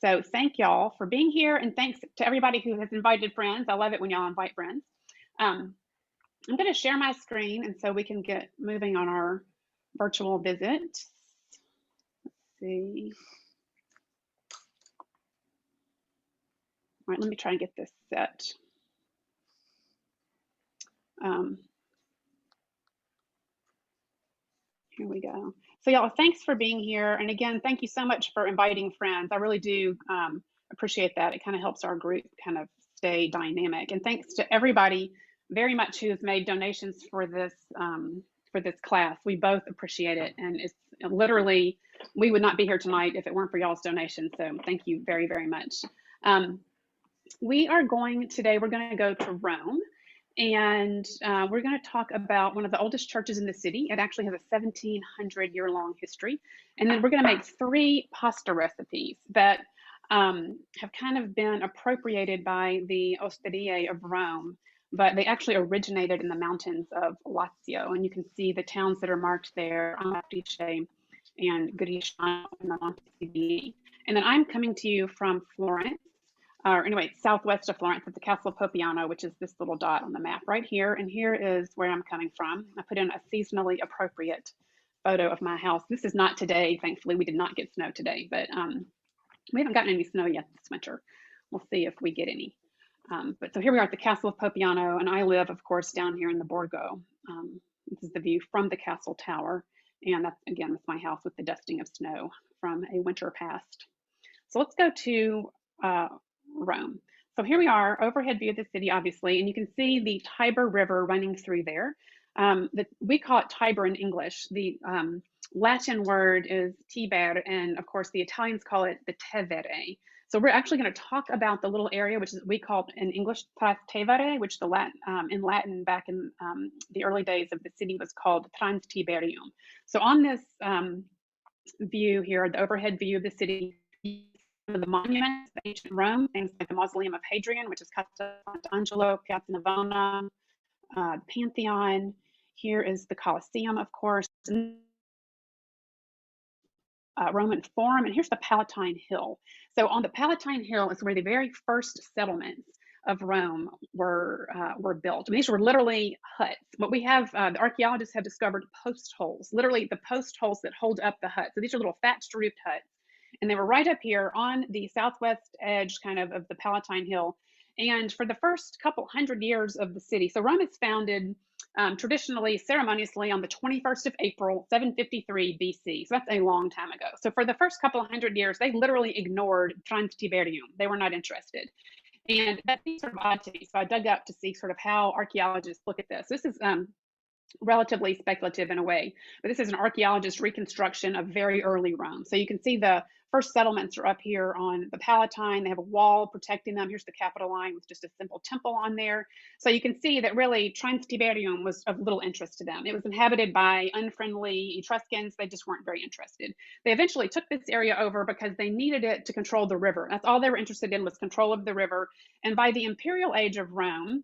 So thank y'all for being here, and thanks to everybody who has invited friends. I love it when y'all invite friends. I'm going to share my screen, and so we can get moving on our virtual visit. Let's see. All right, let me try and get this set. Here we go. So y'all, thanks for being here. And again, thank you so much for inviting friends. I really do appreciate that. It kind of helps our group kind of stay dynamic. And thanks to everybody very much who has made donations for this class. We both appreciate it. And it's literally, we would not be here tonight if it weren't for y'all's donations. So thank you very, very much. We're going to go to Rome. And we're going to talk about one of the oldest churches in the city. It actually has a 1,700-year-long history. And then we're going to make 3 pasta recipes that have kind of been appropriated by the Osterie of Rome, but they actually originated in the mountains of Lazio. And you can see the towns that are marked there, Amatrice and Gricia and the Monte. And then I'm coming to you from Florence. Or anyway, southwest of Florence at the Castle of Popiano, which is this little dot on the map right here. And here is where I'm coming from. I put in a seasonally appropriate photo of my house. This is not today, thankfully. We did not get snow today, but we haven't gotten any snow yet this winter. We'll see if we get any. But so here we are at the Castle of Popiano, and I live, of course, down here in the Borgo. This is the view from the castle tower. And that's, again, that's my house with the dusting of snow from a winter past. So let's go to Rome. So here we are, overhead view of the city, obviously, and you can see the Tiber River running through there. We call it Tiber in English. The Latin word is Tiber, and of course the Italians call it the Tevere. So we're actually going to talk about the little area, which is we call in English Trastevere, which in Latin back in the early days of the city was called Transtiberium. So on this view here, the overhead view of the city, some of the monuments of ancient Rome, things like the Mausoleum of Hadrian, which is Castel Sant'Angelo, Piazza Navona, the Pantheon. Here is the Colosseum, of course, Roman Forum, and here's the Palatine Hill. So on the Palatine Hill is where the very first settlements of Rome were built. And these were literally huts. What we have, the archaeologists have discovered post holes, literally the post holes that hold up the huts. So these are little thatched roofed huts. And they were right up here on the southwest edge kind of the Palatine Hill. And for the first couple hundred years of the city, so Rome is founded traditionally, ceremoniously on the 21st of April, 753 BC. So that's a long time ago. So for the first couple of hundred years, they literally ignored Transtiberium. They were not interested. And that seems sort of odd to me. So I dug up to see sort of how archaeologists look at this. This is relatively speculative in a way, but this is an archaeologist reconstruction of very early Rome. So you can see the first settlements are up here on the Palatine. They have a wall protecting them. Here's the Capitoline with just a simple temple on there. So you can see that really Transtiberium was of little interest to them. It was inhabited by unfriendly Etruscans. They just weren't very interested. They eventually took this area over because they needed it to control the river. That's all they were interested in, was control of the river. And by the imperial age of Rome,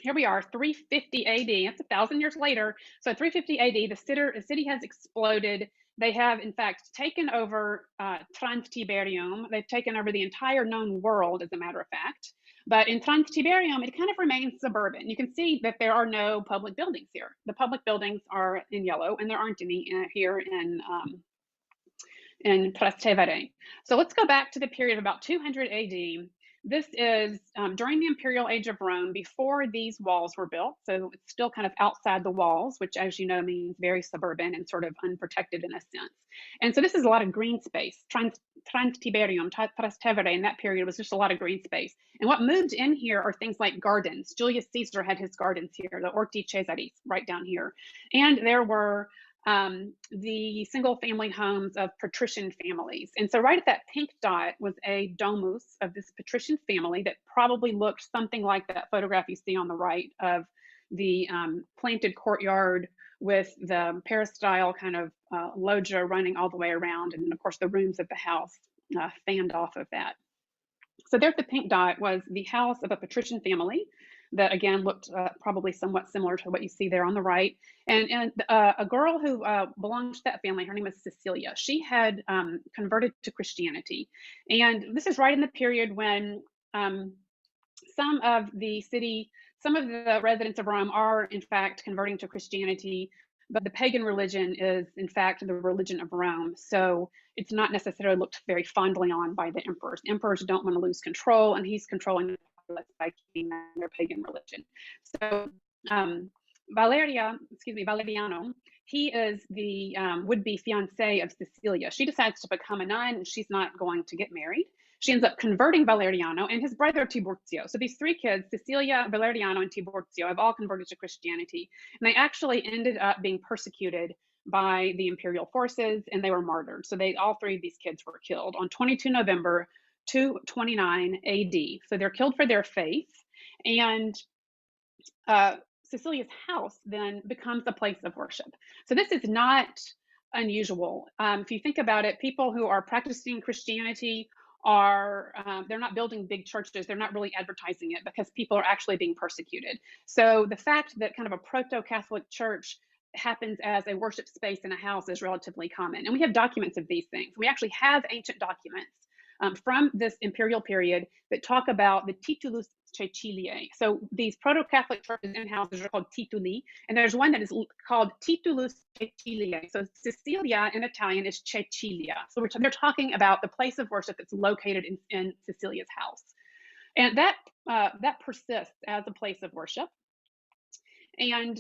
here we are, 350 AD, that's 1,000 years later. So 350 AD, the city has exploded. They have, in fact, taken over Transtiberium. They've taken over the entire known world, as a matter of fact. But in Transtiberium, it kind of remains suburban. You can see that there are no public buildings here. The public buildings are in yellow, and there aren't any here in Trastevere. So let's go back to the period of about 200 AD. This is during the imperial age of Rome, before these walls were built. So it's still kind of outside the walls, which, as you know, means very suburban and sort of unprotected in a sense. And so this is a lot of green space. Transtiberium, Trastevere, in that period was just a lot of green space. And what moved in here are things like gardens. Julius Caesar had his gardens here, the Orti Caesaris, right down here. And there were the single family homes of patrician families. And so right at that pink dot was a domus of this patrician family that probably looked something like that photograph you see on the right of the planted courtyard with the peristyle kind of loggia running all the way around. And then of course the rooms of the house fanned off of that. So there at the pink dot was the house of a patrician family that again looked probably somewhat similar to what you see there on the right. And a girl who belonged to that family, her name is Cecilia. She had converted to Christianity, and this is right in the period when some of the city, some of the residents of Rome are in fact converting to Christianity, but the pagan religion is in fact the religion of Rome. So it's not necessarily looked very fondly on by the emperors. Emperors don't want to lose control, and he's controlling the populace by keeping their pagan religion. So Valeriano, he is the would-be fiance of Cecilia. She decides to become a nun, and she's not going to get married. She ends up converting Valeriano and his brother Tiborzio. So these three kids, Cecilia, Valeriano, and Tiborzio, have all converted to Christianity. And they actually ended up being persecuted by the imperial forces, and they were martyred. So all three of these kids were killed on 22 November 229 AD. So they're killed for their faith. And Cecilia's house then becomes a place of worship. So this is not unusual. If you think about it, people who are practicing Christianity are they're not building big churches, they're not really advertising it because people are actually being persecuted. So the fact that kind of a proto-Catholic church happens as a worship space in a house is relatively common. And we have documents of these things. We actually have ancient documents from this imperial period that talk about the titulus Ceciliae. So these proto-Catholic churches and houses are called tituli, and there's one that is called titulus Ceciliae. So Cecilia in Italian is Cecilia. So they're talking about the place of worship that's located in Cecilia's house, and that persists as a place of worship. And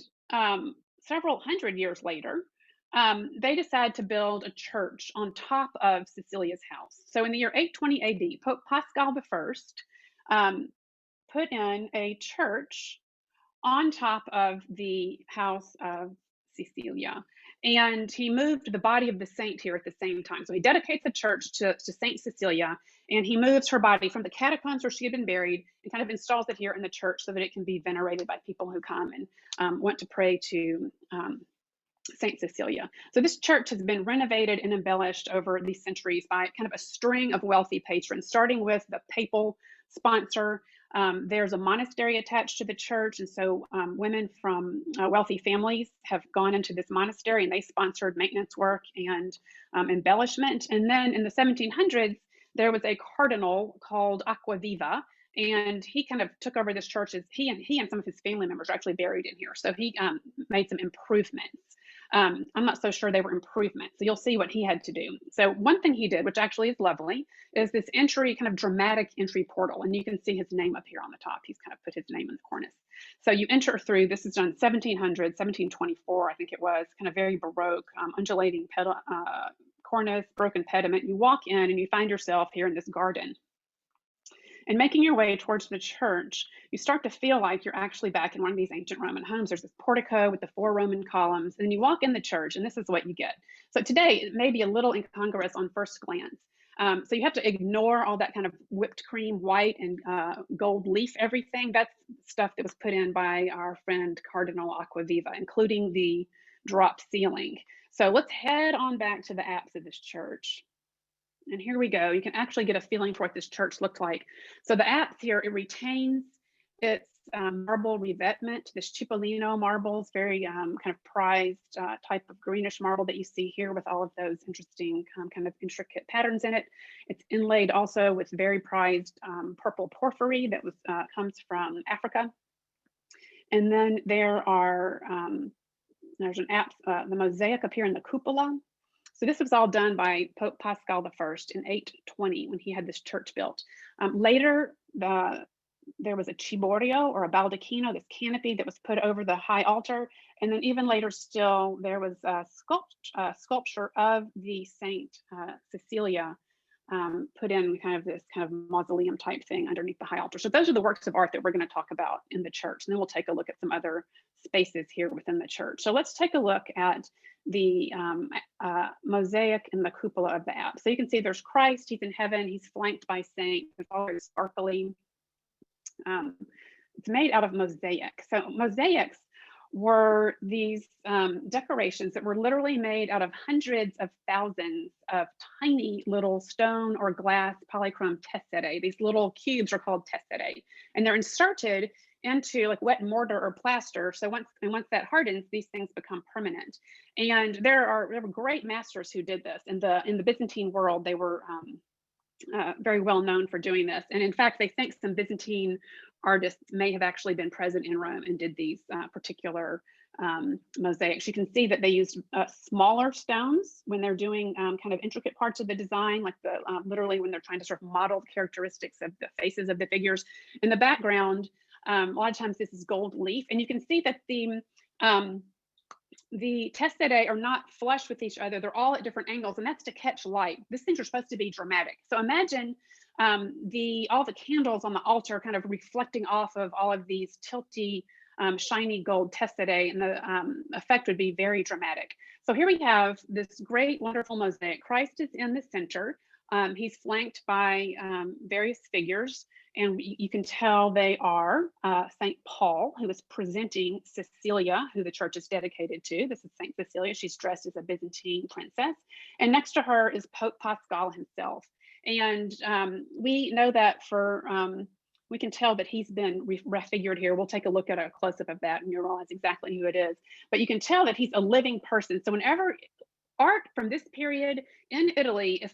several hundred years later, they decide to build a church on top of Cecilia's house. So in the year 820 AD, Pope Pascal I put in a church on top of the house of Cecilia. And he moved the body of the saint here at the same time. So he dedicates the church to Saint Cecilia, and he moves her body from the catacombs where she had been buried and kind of installs it here in the church so that it can be venerated by people who come and want to pray to Saint Cecilia. So this church has been renovated and embellished over these centuries by kind of a string of wealthy patrons, starting with the papal sponsor. There's a monastery attached to the church, and so women from wealthy families have gone into this monastery, and they sponsored maintenance work and embellishment. And then in the 1700s, there was a cardinal called Acquaviva, and he kind of took over this church. He and some of his family members are actually buried in here. So he made some improvements. I'm not so sure they were improvements. So you'll see what he had to do. So one thing he did, which actually is lovely, is this entry, kind of dramatic entry portal. And you can see his name up here on the top. He's kind of put his name in the cornice. So you enter through, this is done 1700, 1724, I think it was, kind of very Baroque, undulating cornice, broken pediment. You walk in and you find yourself here in this garden. And making your way towards the church, you start to feel like you're actually back in one of these ancient Roman homes. There's this portico with the 4 Roman columns, and you walk in the church, and this is what you get. So today, it may be a little incongruous on first glance. So you have to ignore all that kind of whipped cream, white and gold leaf everything. That's stuff that was put in by our friend Cardinal Acquaviva, including the drop ceiling. So let's head on back to the apse of this church. And here we go. You can actually get a feeling for what this church looked like. So the apse here, it retains its marble revetment, this Cipollino marbles, very kind of prized type of greenish marble that you see here with all of those interesting kind of intricate patterns in it. It's inlaid also with very prized purple porphyry that was comes from Africa. And then there are, there's an apse, the mosaic up here in the cupola. So this was all done by Pope Pascal I in 820 when he had this church built. Later, there was a ciborio or a baldacchino, this canopy that was put over the high altar. And then even later still, there was a sculpture of the Saint Cecilia put in kind of this kind of mausoleum type thing underneath the high altar. So those are the works of art that we're going to talk about in the church. And then we'll take a look at some other spaces here within the church. So let's take a look at the mosaic in the cupola of the apse. So you can see there's Christ, he's in heaven, he's flanked by saints, it's all very sparkly. It's made out of mosaic. So mosaics were these decorations that were literally made out of hundreds of thousands of tiny little stone or glass polychrome tesserae. These little cubes are called tesserae, and they're inserted into like wet mortar or plaster. So once that hardens, these things become permanent. And there were great masters who did this in the Byzantine world. They were very well known for doing this. And in fact, they think some Byzantine artists may have actually been present in Rome and did these particular mosaics. You can see that they used smaller stones when they're doing kind of intricate parts of the design, like literally when they're trying to sort of model the characteristics of the faces of the figures. In the background, a lot of times this is gold leaf, and you can see that the tesserae are not flush with each other. They're all at different angles, and that's to catch light. These things are supposed to be dramatic. So imagine all the candles on the altar kind of reflecting off of all of these tilty, shiny gold tesserae, and the effect would be very dramatic. So here we have this great, wonderful mosaic. Christ is in the center. He's flanked by various figures, and you can tell they are St. Paul, who is presenting Cecilia, who the church is dedicated to. This is St. Cecilia. She's dressed as a Byzantine princess. And next to her is Pope Pascal himself. And we know that we can tell that he's been refigured here. We'll take a look at a close-up of that and you'll realize exactly who it is. But you can tell that he's a living person. So whenever art from this period in Italy,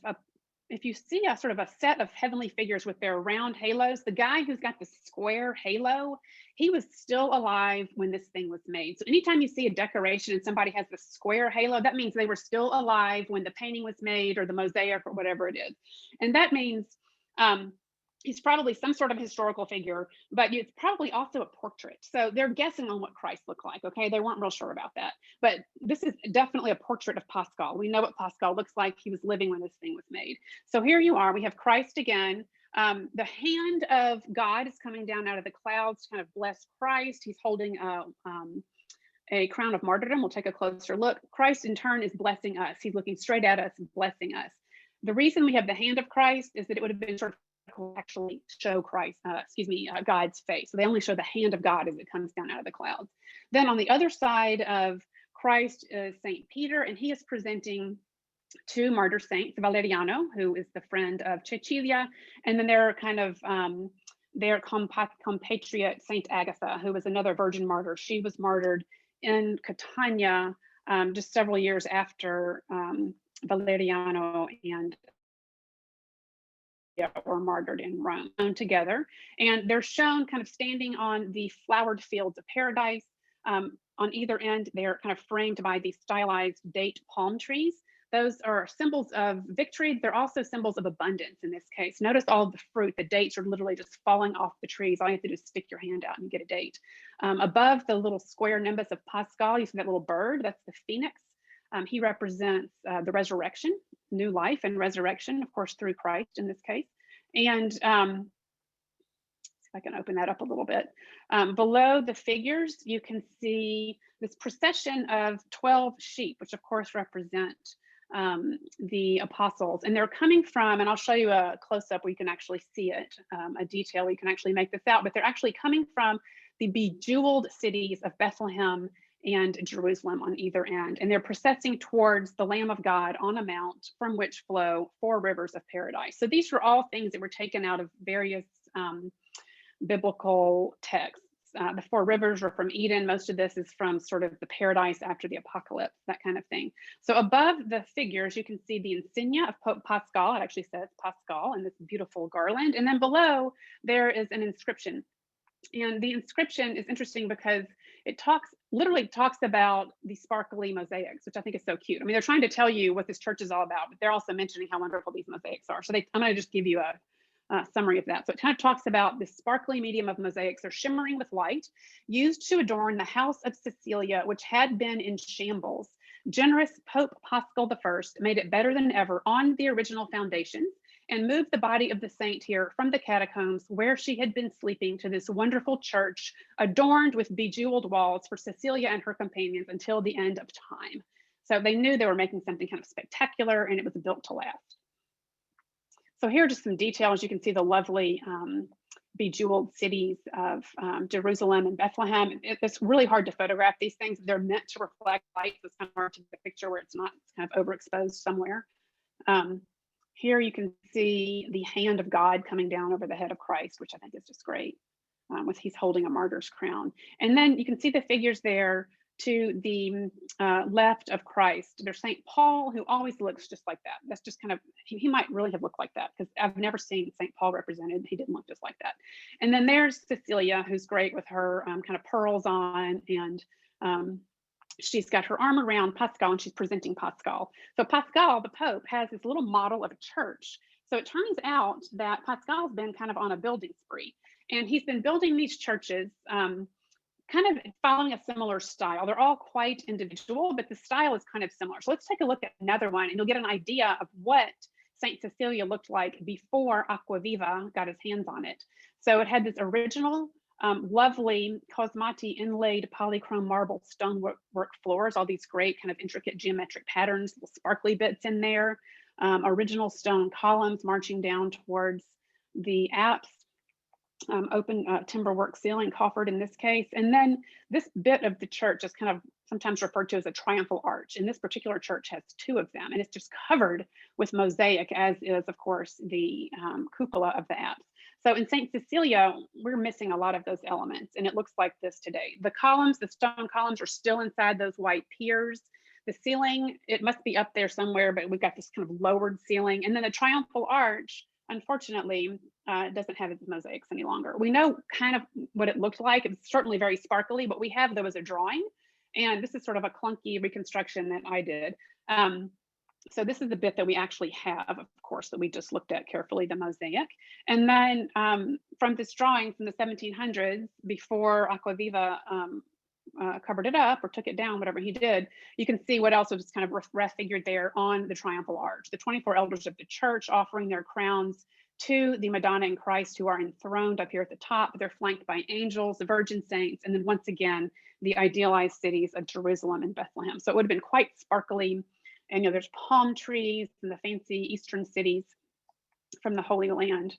if you see a sort of a set of heavenly figures with their round halos, the guy who's got the square halo, he was still alive when this thing was made. So anytime you see a decoration and somebody has the square halo, that means they were still alive when the painting was made or the mosaic or whatever it is. And that means he's probably some sort of historical figure, but it's probably also a portrait. So they're guessing on what Christ looked like, okay? They weren't real sure about that. But this is definitely a portrait of Pascal. We know what Pascal looks like. He was living when this thing was made. So here you are, we have Christ again. The hand of God is coming down out of the clouds to kind of bless Christ. He's holding a crown of martyrdom. We'll take a closer look. Christ in turn is blessing us. He's looking straight at us and blessing us. The reason we have the hand of Christ is that it would have been sort of actually show God's face. So they only show the hand of God as it comes down out of the clouds. Then on the other side of Christ is St. Peter, and he is presenting two martyr saints, Valeriano, who is the friend of Cecilia, and then their kind of their compatriot St. Agatha, who was another virgin martyr. She was martyred in Catania just several years after Valeriano and were martyred in Rome together. And they're shown kind of standing on the flowered fields of paradise. On either end, they're kind of framed by these stylized date palm trees. Those are symbols of victory. They're also symbols of abundance in this case. Notice all of the fruit, the dates are literally just falling off the trees. All you have to do is stick your hand out and you get a date. Above the little square nimbus of Pascal, you see that little bird, that's the phoenix. He represents the resurrection, new life and resurrection, of course, through Christ in this case. And see if I can open that up a little bit. Below the figures, you can see this procession of 12 sheep, which of course represent the apostles. And they're coming from, and I'll show you a close-up where you can actually see it, a detail where you can actually make this out, but they're actually coming from the bejeweled cities of Bethlehem and Jerusalem on either end. And they're processing towards the Lamb of God on a mount from which flow 4 rivers of paradise. So these are all things that were taken out of various biblical texts. The 4 rivers are from Eden. Most of this is from sort of the paradise after the apocalypse, that kind of thing. So above the figures, you can see the insignia of Pope Pascal. It actually says Pascal in this beautiful garland. And then below, there is an inscription. And the inscription is interesting because it literally talks about the sparkly mosaics, which I think is so cute. I mean, they're trying to tell you what this church is all about, but they're also mentioning how wonderful these mosaics are. So I'm going to just give you a summary of that. So it kind of talks about this sparkly medium of mosaics. They're shimmering with light, used to adorn the house of Cecilia, which had been in shambles. Generous Pope Pascal I made it better than ever on the original foundations and moved the body of the saint here from the catacombs where she had been sleeping to this wonderful church adorned with bejeweled walls for Cecilia and her companions until the end of time. So they knew they were making something kind of spectacular, and it was built to last. So here are just some details. You can see the lovely bejeweled cities of Jerusalem and Bethlehem. It's really hard to photograph these things. They're meant to reflect light, so it's kind of hard to get a picture where it's not kind of overexposed somewhere. Here you can see the hand of God coming down over the head of Christ, which I think is just great. he's holding a martyr's crown. And then you can see the figures there to the left of Christ. There's St. Paul, who always looks just like that. That's just kind of, he might really have looked like that, because I've never seen St. Paul represented. He didn't look just like that. And then there's Cecilia, who's great with her kind of pearls on, and she's got her arm around Pascal, and she's presenting Pascal. So Pascal, the Pope, has this little model of a church. So it turns out that Pascal's been kind of on a building spree, and he's been building these churches kind of following a similar style. They're all quite individual, but the style is kind of similar. So let's take a look at another one, and you'll get an idea of what St. Cecilia looked like before Acquaviva got his hands on it. So it had this original lovely cosmati inlaid polychrome marble stonework floors, all these great kind of intricate geometric patterns, little sparkly bits in there, original stone columns marching down towards the apse, open timber work ceiling, coffered in this case. And then this bit of the church is kind of sometimes referred to as a triumphal arch. And this particular church has two of them, and it's just covered with mosaic, as is, of course, the cupola of the apse. So in St. Cecilia, we're missing a lot of those elements, and it looks like this today. The columns, the stone columns, are still inside those white piers. The ceiling, it must be up there somewhere, but we've got this kind of lowered ceiling. And then the triumphal arch, unfortunately, doesn't have its mosaics any longer. We know kind of what it looked like. It's certainly very sparkly, but we have, though, as a drawing. And this is sort of a clunky reconstruction that I did. So this is the bit that we actually have, of course, that we just looked at carefully, the mosaic. And then from this drawing from the 1700s, before Acquaviva covered it up or took it down, whatever he did, you can see what else was kind of refigured there on the triumphal arch. The 24 elders of the church offering their crowns to the Madonna and Christ, who are enthroned up here at the top. They're flanked by angels, the virgin saints, and then once again, the idealized cities of Jerusalem and Bethlehem. So it would have been quite sparkly. And there's palm trees and the fancy Eastern cities from the Holy Land.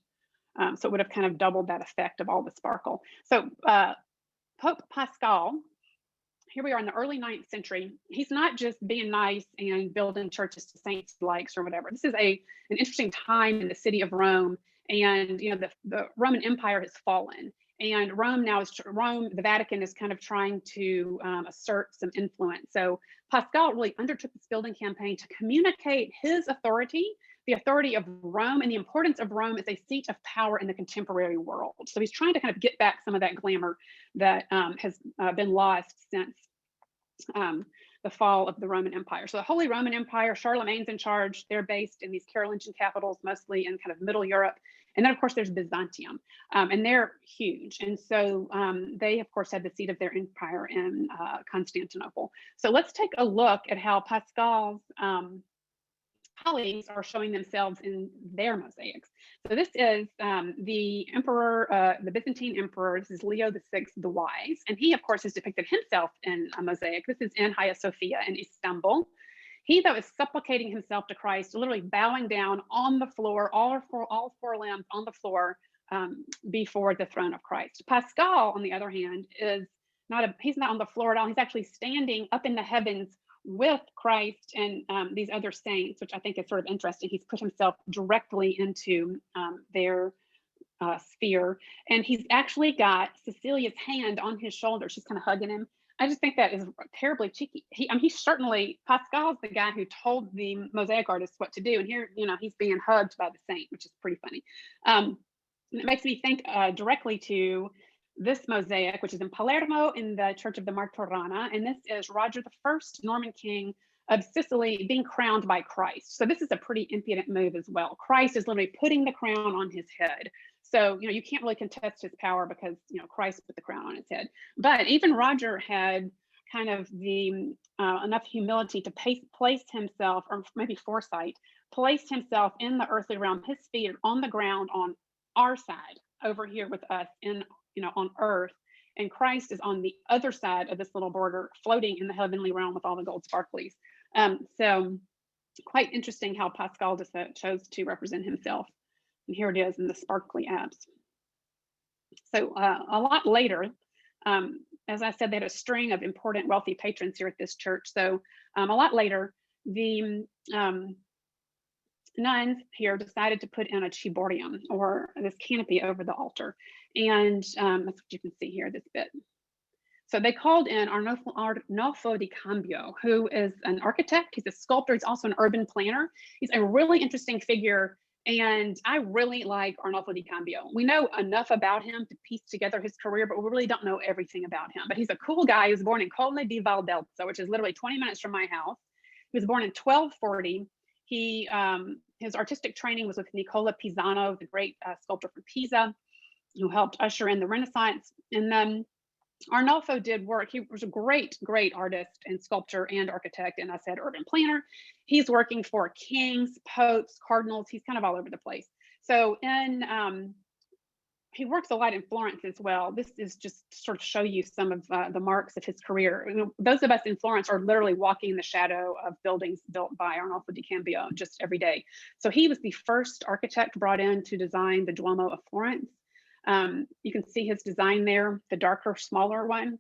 So it would have kind of doubled that effect of all the sparkle. So Pope Pascal, here we are in the early 9th century. He's not just being nice and building churches to saints he likes or whatever. This is an interesting time in the city of Rome, and the Roman Empire has fallen, and Rome, the Vatican is kind of trying to assert some influence. So Pascal really undertook this building campaign to communicate his authority, the authority of Rome, and the importance of Rome as a seat of power in the contemporary world. So he's trying to kind of get back some of that glamour that has been lost since the fall of the Roman Empire. So the Holy Roman Empire, Charlemagne's in charge. They're based in these Carolingian capitals, mostly in kind of Middle Europe. And then, of course, there's Byzantium, and they're huge. And so they, of course, had the seat of their empire in Constantinople. So let's take a look at how Pascal's colleagues are showing themselves in their mosaics. So this is the emperor, the Byzantine emperor. This is Leo VI the Wise. And he, of course, has depicted himself in a mosaic. This is in Hagia Sophia in Istanbul. He, though, is supplicating himself to Christ, literally bowing down on the floor, all four limbs on the floor before the throne of Christ. Pascal, on the other hand, he's not on the floor at all. He's actually standing up in the heavens with Christ and these other saints, which I think is sort of interesting. He's put himself directly into their sphere, and he's actually got Cecilia's hand on his shoulder. She's kind of hugging him. I just think that is terribly cheeky. Pascal's the guy who told the mosaic artists what to do, and here, he's being hugged by the saint, which is pretty funny. It makes me think directly to this mosaic, which is in Palermo in the Church of the Martorana, and this is Roger I, Norman king of Sicily, being crowned by Christ. So this is a pretty impudent move as well. Christ is literally putting the crown on his head. So, you can't really contest his power because, Christ put the crown on his head. But even Roger had kind of the enough humility to place himself, or maybe foresight, place himself in the earthly realm. His feet are on the ground on our side over here with us on earth. And Christ is on the other side of this little border, floating in the heavenly realm with all the gold sparklies. So quite interesting how Pascal just chose to represent himself. And here it is in the sparkly apse. So a lot later, as I said, they had a string of important wealthy patrons here at this church. So a lot later, the nuns here decided to put in a ciborium, or this canopy over the altar. And that's what you can see here, this bit. So they called in Arnolfo di Cambio, who is an architect. He's a sculptor. He's also an urban planner. He's a really interesting figure. And I really like Arnolfo di Cambio. We know enough about him to piece together his career, but we really don't know everything about him. But he's a cool guy. He was born in Colne di Valdelsa, which is literally 20 minutes from my house. He was born in 1240. His artistic training was with Nicola Pisano, the great sculptor from Pisa, who helped usher in the Renaissance. And then Arnolfo did work. He was a great, great artist and sculptor and architect, and I said urban planner. He's working for kings, popes, cardinals. He's kind of all over the place. So he works a lot in Florence as well. This is just to sort of show you some of the marks of his career. You know, those of us in Florence are literally walking in the shadow of buildings built by Arnolfo di Cambio just every day. So he was the first architect brought in to design the Duomo of Florence. You can see his design there, the darker, smaller one.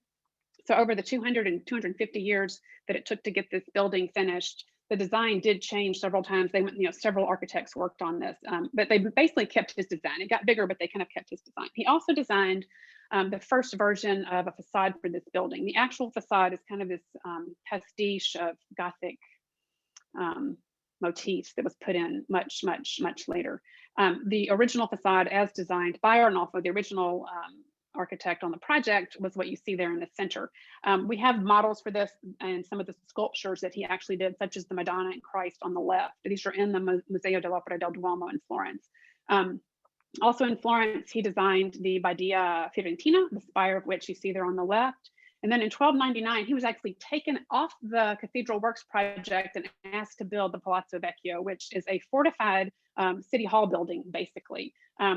So over the 200 and 250 years that it took to get this building finished, the design did change several times. They went, several architects worked on this, but they basically kept his design. It got bigger, but they kind of kept his design. He also designed the first version of a facade for this building. The actual facade is kind of this pastiche of Gothic motifs that was put in much, much, much later. The original facade, as designed by Arnolfo, the original architect on the project, was what you see there in the center. We have models for this and some of the sculptures that he actually did, such as the Madonna and Christ on the left. These are in the Museo dell'Opera del Duomo in Florence. Also in Florence, he designed the Badia Fiorentina, the spire of which you see there on the left. And then in 1299, he was actually taken off the Cathedral Works project and asked to build the Palazzo Vecchio, which is a fortified city hall building, basically.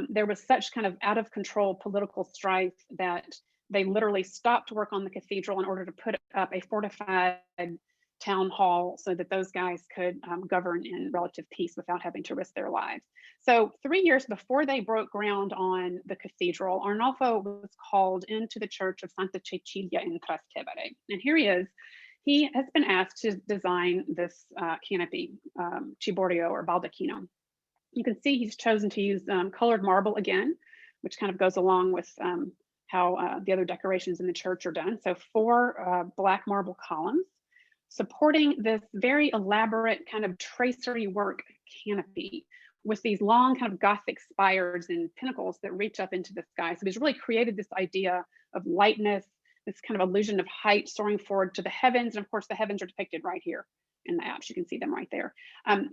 There was such kind of out of control political strife that they literally stopped work on the cathedral in order to put up a fortified town hall so that those guys could govern in relative peace without having to risk their lives. So 3 years before they broke ground on the cathedral, Arnolfo was called into the church of Santa Cecilia in Trastevere. And here he is. He has been asked to design this canopy, ciborio or baldacchino. You can see he's chosen to use colored marble again, which kind of goes along with how the other decorations in the church are done. So 4 black marble columns supporting this very elaborate kind of tracery work canopy with these long kind of Gothic spires and pinnacles that reach up into the sky. So he's really created this idea of lightness, this kind of illusion of height soaring forward to the heavens. And of course, the heavens are depicted right here in the apse. You can see them right there.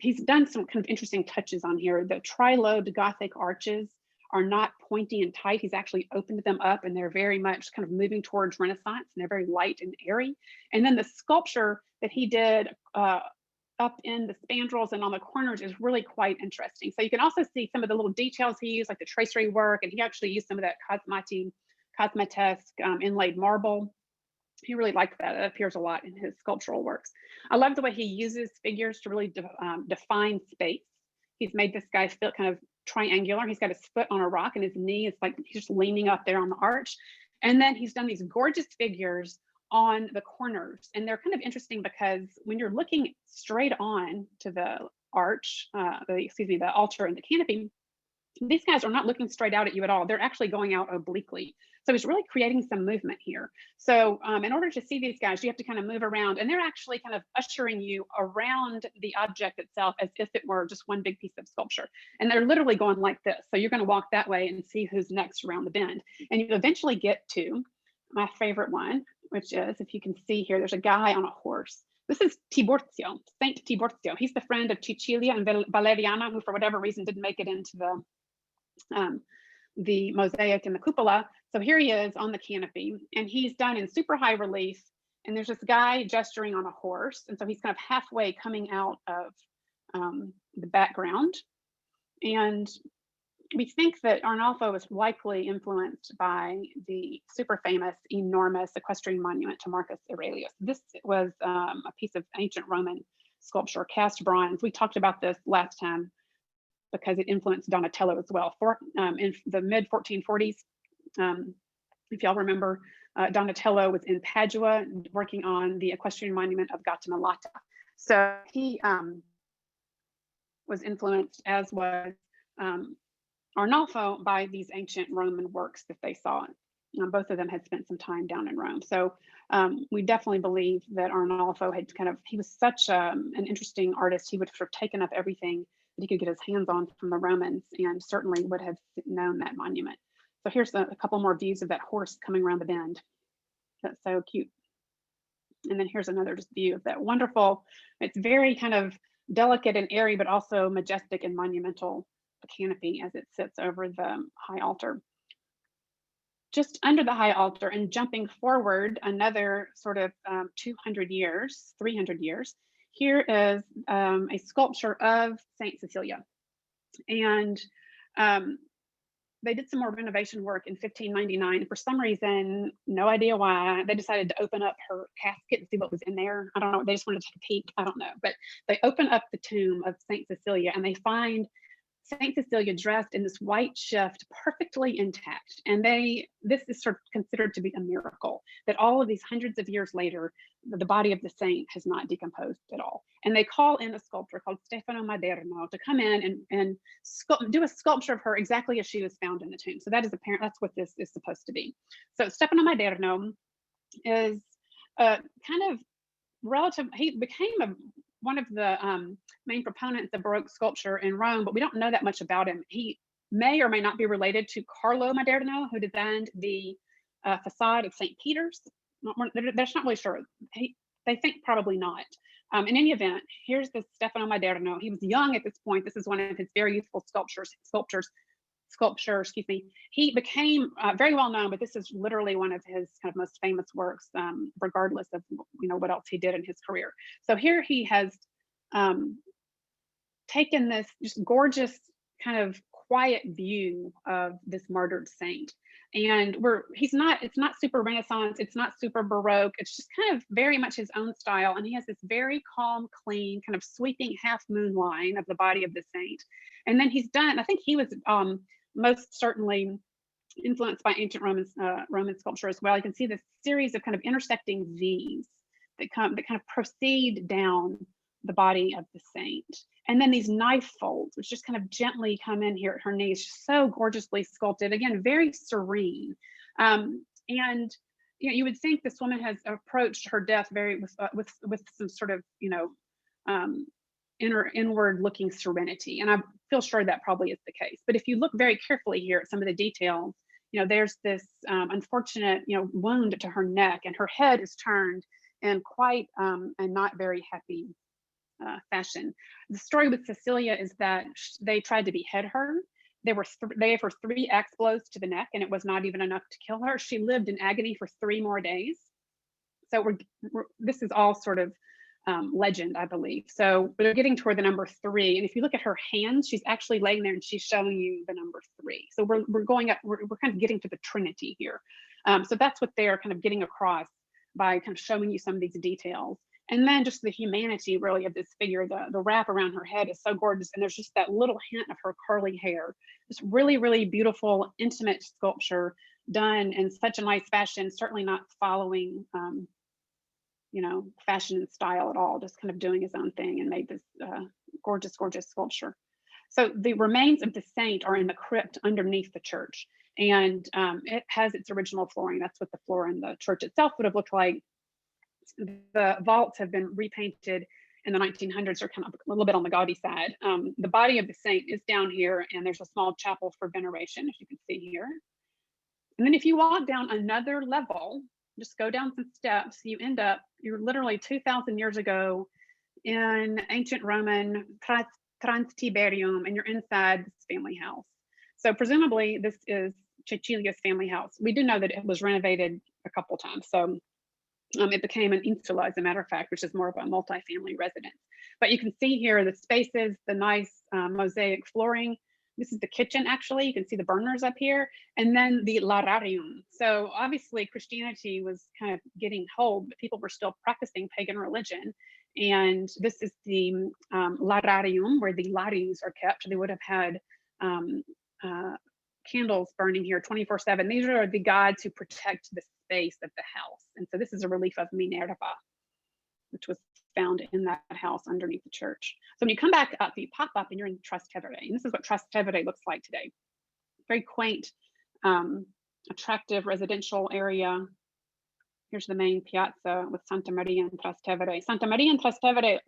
He's done some kind of interesting touches on here. The tri-lobed Gothic arches are not pointy and tight. He's actually opened them up and they're very much kind of moving towards Renaissance, and they're very light and airy. And then the sculpture that he did up in the spandrels and on the corners is really quite interesting. So you can also see some of the little details he used, like the tracery work, and he actually used some of that cosmatesque inlaid marble. He really liked that. It appears a lot in his sculptural works. I love the way he uses figures to really define space. He's made this guy feel kind of triangular. He's got his foot on a rock and his knee is like he's just leaning up there on the arch. And then he's done these gorgeous figures on the corners. And they're kind of interesting because when you're looking straight on to the arch, the altar and the canopy, these guys are not looking straight out at you at all. They're actually going out obliquely. So he's really creating some movement here. So in order to see these guys, you have to kind of move around, and they're actually kind of ushering you around the object itself as if it were just one big piece of sculpture. And they're literally going like this. So you're going to walk that way and see who's next around the bend. And you eventually get to my favorite one, which is, if you can see here, there's a guy on a horse. This is Tiborzio, Saint Tiborzio. He's the friend of Cecilia and Valeriana, who for whatever reason didn't make it into the mosaic and the cupola. So here he is on the canopy, and he's done in super high relief. And there's this guy gesturing on a horse. And so he's kind of halfway coming out of the background. And we think that Arnolfo was likely influenced by the super famous, enormous equestrian monument to Marcus Aurelius. This was a piece of ancient Roman sculpture, cast bronze. We talked about this last time because it influenced Donatello as well. In the mid 1440s, if y'all remember, Donatello was in Padua working on the equestrian monument of Gattamelata. So he was influenced, as was Arnolfo, by these ancient Roman works that they saw. Both of them had spent some time down in Rome. So we definitely believe that Arnolfo had he was such an interesting artist. He would have sort of taken up everything that he could get his hands on from the Romans, and certainly would have known that monument. So here's a couple more views of that horse coming around the bend. That's so cute. And then here's another just view of that wonderful, it's very kind of delicate and airy, but also majestic and monumental canopy as it sits over the high altar. Just under the high altar and jumping forward another sort of 200 years, 300 years, here is a sculpture of Saint Cecilia. And they did some more renovation work in 1599. For some reason, no idea why, they decided to open up her casket and see what was in there. I don't know, they just wanted to take a peek, I don't know. But they open up the tomb of Saint Cecilia and they find Saint Cecilia dressed in this white shift, perfectly intact. And this is sort of considered to be a miracle, that all of these hundreds of years later, the body of the saint has not decomposed at all. And they call in a sculptor called Stefano Maderno to come in and do a sculpture of her exactly as she was found in the tomb. So that is apparent, that's what this is supposed to be. So Stefano Maderno is kind of relative, he became one of the main proponents of Baroque sculpture in Rome, but we don't know that much about him. He may or may not be related to Carlo Maderno, who designed the facade of St. Peter's. They're just not really sure. They think probably not. In any event, here's the Stefano Maderno. He was young at this point. This is one of his very youthful sculpture, excuse me. He became very well known, but this is literally one of his kind of most famous works, regardless of what else he did in his career. So here he has taken this just gorgeous kind of quiet view of this martyred saint. And it's not super Renaissance, it's not super Baroque, it's just kind of very much his own style. And he has this very calm, clean, kind of sweeping half moon line of the body of the saint. And then he's done, I think he was most certainly influenced by ancient Roman sculpture as well. You can see this series of kind of intersecting V's that kind of proceed down the body of the saint. And then these knife folds, which just kind of gently come in here at her knees, so gorgeously sculpted, again, very serene. And you would think this woman has approached her death with some sort of inward looking serenity, and I feel sure that probably is the case. But if you look very carefully here at some of the details, there's this unfortunate wound to her neck, and her head is turned in quite and not very happy fashion. The story with Cecilia is that they tried to behead her. They gave her 3 axe blows to the neck, and it was not even enough to kill her. She lived in agony for 3 more days. So this is all sort of legend, I believe. So we're getting toward the number 3, and if you look at her hands, she's actually laying there and she's showing you the number 3. So we're going up. We're kind of getting to the Trinity here. So that's what they're kind of getting across by kind of showing you some of these details. And then just the humanity really of this figure, the wrap around her head is so gorgeous. And there's just that little hint of her curly hair. Just really, really beautiful, intimate sculpture done in such a nice fashion, certainly not following, fashion and style at all, just kind of doing his own thing and made this gorgeous, gorgeous sculpture. So the remains of the saint are in the crypt underneath the church. And it has its original flooring. That's what the floor in the church itself would have looked like. The vaults have been repainted in the 1900s, or kind of a little bit on the gaudy side. The body of the saint is down here, and there's a small chapel for veneration, as you can see here. And then if you walk down another level, just go down some steps, you're literally 2,000 years ago in ancient Roman Trastevere, and you're inside this family house. So presumably this is Cecilia's family house. We do know that it was renovated a couple times. So it became an insula, as a matter of fact, which is more of a multi-family residence. But you can see here the spaces, the nice mosaic flooring. This is the kitchen, actually. You can see the burners up here, and then the lararium. So obviously Christianity was kind of getting hold, but people were still practicing pagan religion. And this is the lararium, where the lares are kept. They would have had candles burning here 24/7. These are the gods who protect the space of the house. And so this is a relief of Minerva, which was found in that house underneath the church. So when you come back up, you pop up and you're in Trastevere. And this is what Trastevere looks like today. Very quaint, attractive residential area. Here's the main piazza with Santa Maria in Trastevere. Santa Maria and Trastevere,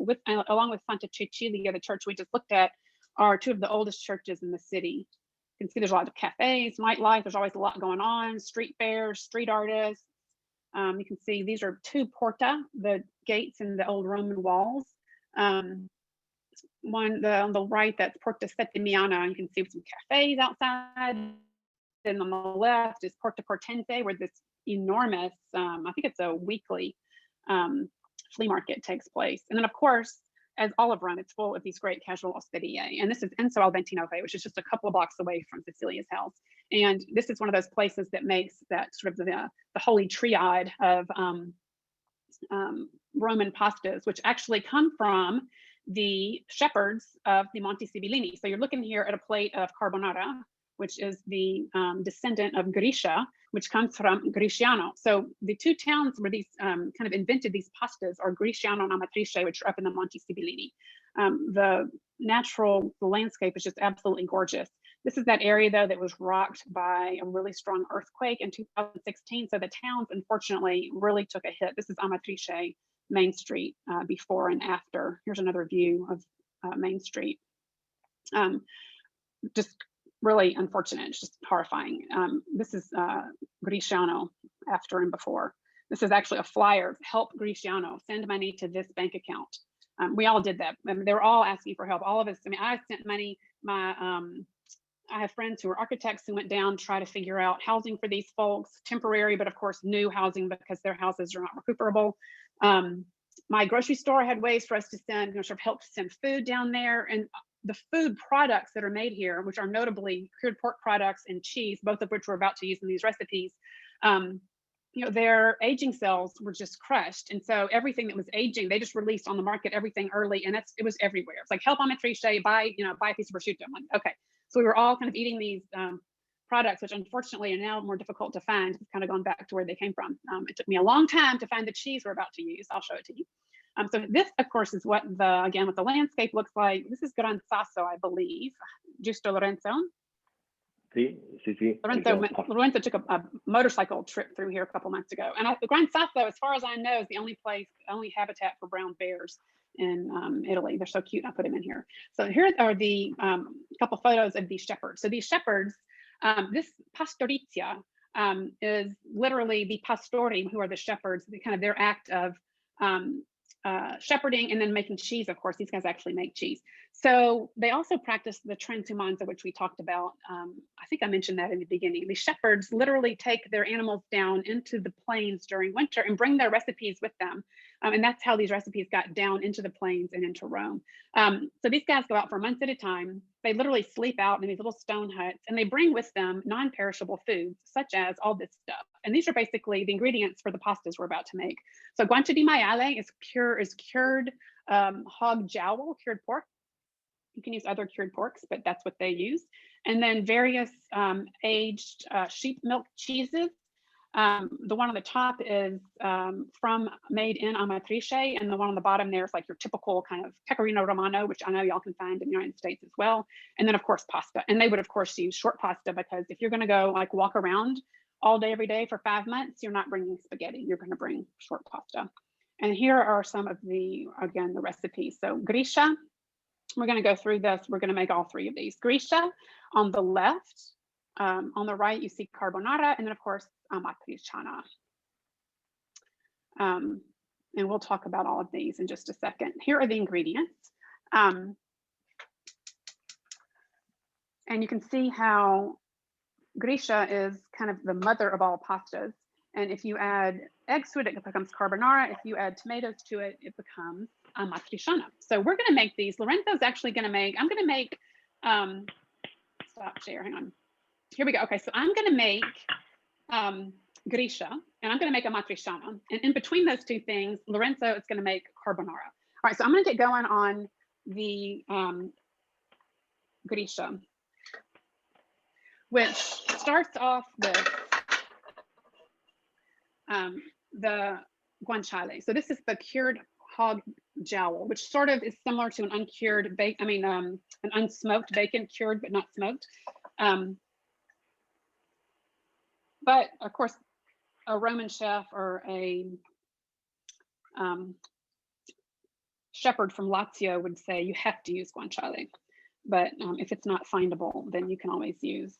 along with Santa Cecilia, the church we just looked at, are two of the oldest churches in the city. You can see there's a lot of cafes, nightlife. There's always a lot going on, street fairs, street artists. You can see these are two porta, the gates in the old Roman walls. One on the right, that's Porta Settimana. You can see some cafes outside. And on the left is Porta Portense, where this enormous, I think it's a weekly flea market takes place. And then, of course, as all of Rome, it's full of these great casual osterie. And this is Enso Albentino, which is just a couple of blocks away from Cecilia's house. And this is one of those places that makes that sort of the holy triad of Roman pastas, which actually come from the shepherds of the Monte Sibillini. So you're looking here at a plate of carbonara, which is the descendant of gricia, which comes from Griciano. So the two towns where these kind of invented these pastas are Griciano and Amatrice, which are up in the Monte Sibillini. The landscape is just absolutely gorgeous. This is that area, though, that was rocked by a really strong earthquake in 2016. So the towns, unfortunately, really took a hit. This is Amatrice Main Street before and after. Here's another view of Main Street. Just really unfortunate. It's just horrifying. This is Griciano after and before. This is actually a flyer. Help Griciano. Send money to this bank account. We all did that. I mean, they were all asking for help. All of us. I mean, I sent money. I have friends who are architects who went down to try to figure out housing for these folks, temporary, but of course new housing because their houses are not recuperable. My grocery store had ways for us to send, sort of help send food down there. And the food products that are made here, which are notably cured pork products and cheese, both of which we're about to use in these recipes, their aging cells were just crushed. And so everything that was aging, they just released on the market everything early, and it was everywhere. It's like, help Amatrice, buy a piece of prosciutto. I'm like, okay. So we were all kind of eating these products, which unfortunately are now more difficult to find. It's kind of gone back to where they came from. It took me a long time to find the cheese we're about to use. I'll show it to you. So this, of course, is what the landscape looks like. This is Gran Sasso, I believe. Giusto, Lorenzo? Sì. Lorenzo took a motorcycle trip through here a couple months ago. And the Gran Sasso, as far as I know, is the only habitat for brown bears in Italy. They're so cute. I put them in here. So here are the couple photos of these shepherds. So these shepherds, this pastorizia is literally the pastori, who are the shepherds, kind of their act of shepherding and then making cheese. Of course, these guys actually make cheese. So they also practice the Transfumanza, which we talked about. I think I mentioned that in the beginning. The shepherds literally take their animals down into the plains during winter and bring their recipes with them. And that's how these recipes got down into the plains and into Rome. So these guys go out for months at a time. They literally sleep out in these little stone huts, and they bring with them non-perishable foods, such as all this stuff. And these are basically the ingredients for the pastas we're about to make. So guancia di maiale is cured hog jowl, cured pork. You can use other cured porks, but that's what they use. And then various aged sheep milk cheeses. The one on the top is made in Amatrice, and the one on the bottom there is like your typical kind of pecorino romano, which I know y'all can find in the United States as well. And then of course pasta, and they would of course use short pasta, because if you're going to go like walk around all day every day for 5 months, you're not bringing spaghetti, you're going to bring short pasta. And here are some of the recipes. So gricia, we're going to go through this. We're going to make all three of these. Gricia on the left. On the right, you see carbonara, and then of course, amatriciana. And we'll talk about all of these in just a second. Here are the ingredients. And you can see how gricia is kind of the mother of all pastas. And if you add eggs to it, it becomes carbonara. If you add tomatoes to it, it becomes amatriciana. So we're going to make these. Lorenzo's actually going to make, I'm going to make, stop share, hang on. Here we go. Okay, so I'm going to make gricia, and I'm going to make amatriciana. And in between those two things, Lorenzo is going to make carbonara. All right, so I'm going to get going on the gricia, which starts off with the guanciale. So this is the cured hog jowl, which sort of is similar to an uncured bacon, an unsmoked bacon, cured but not smoked. But of course, a Roman chef or a shepherd from Lazio would say you have to use guanciale. But if it's not findable, then you can always use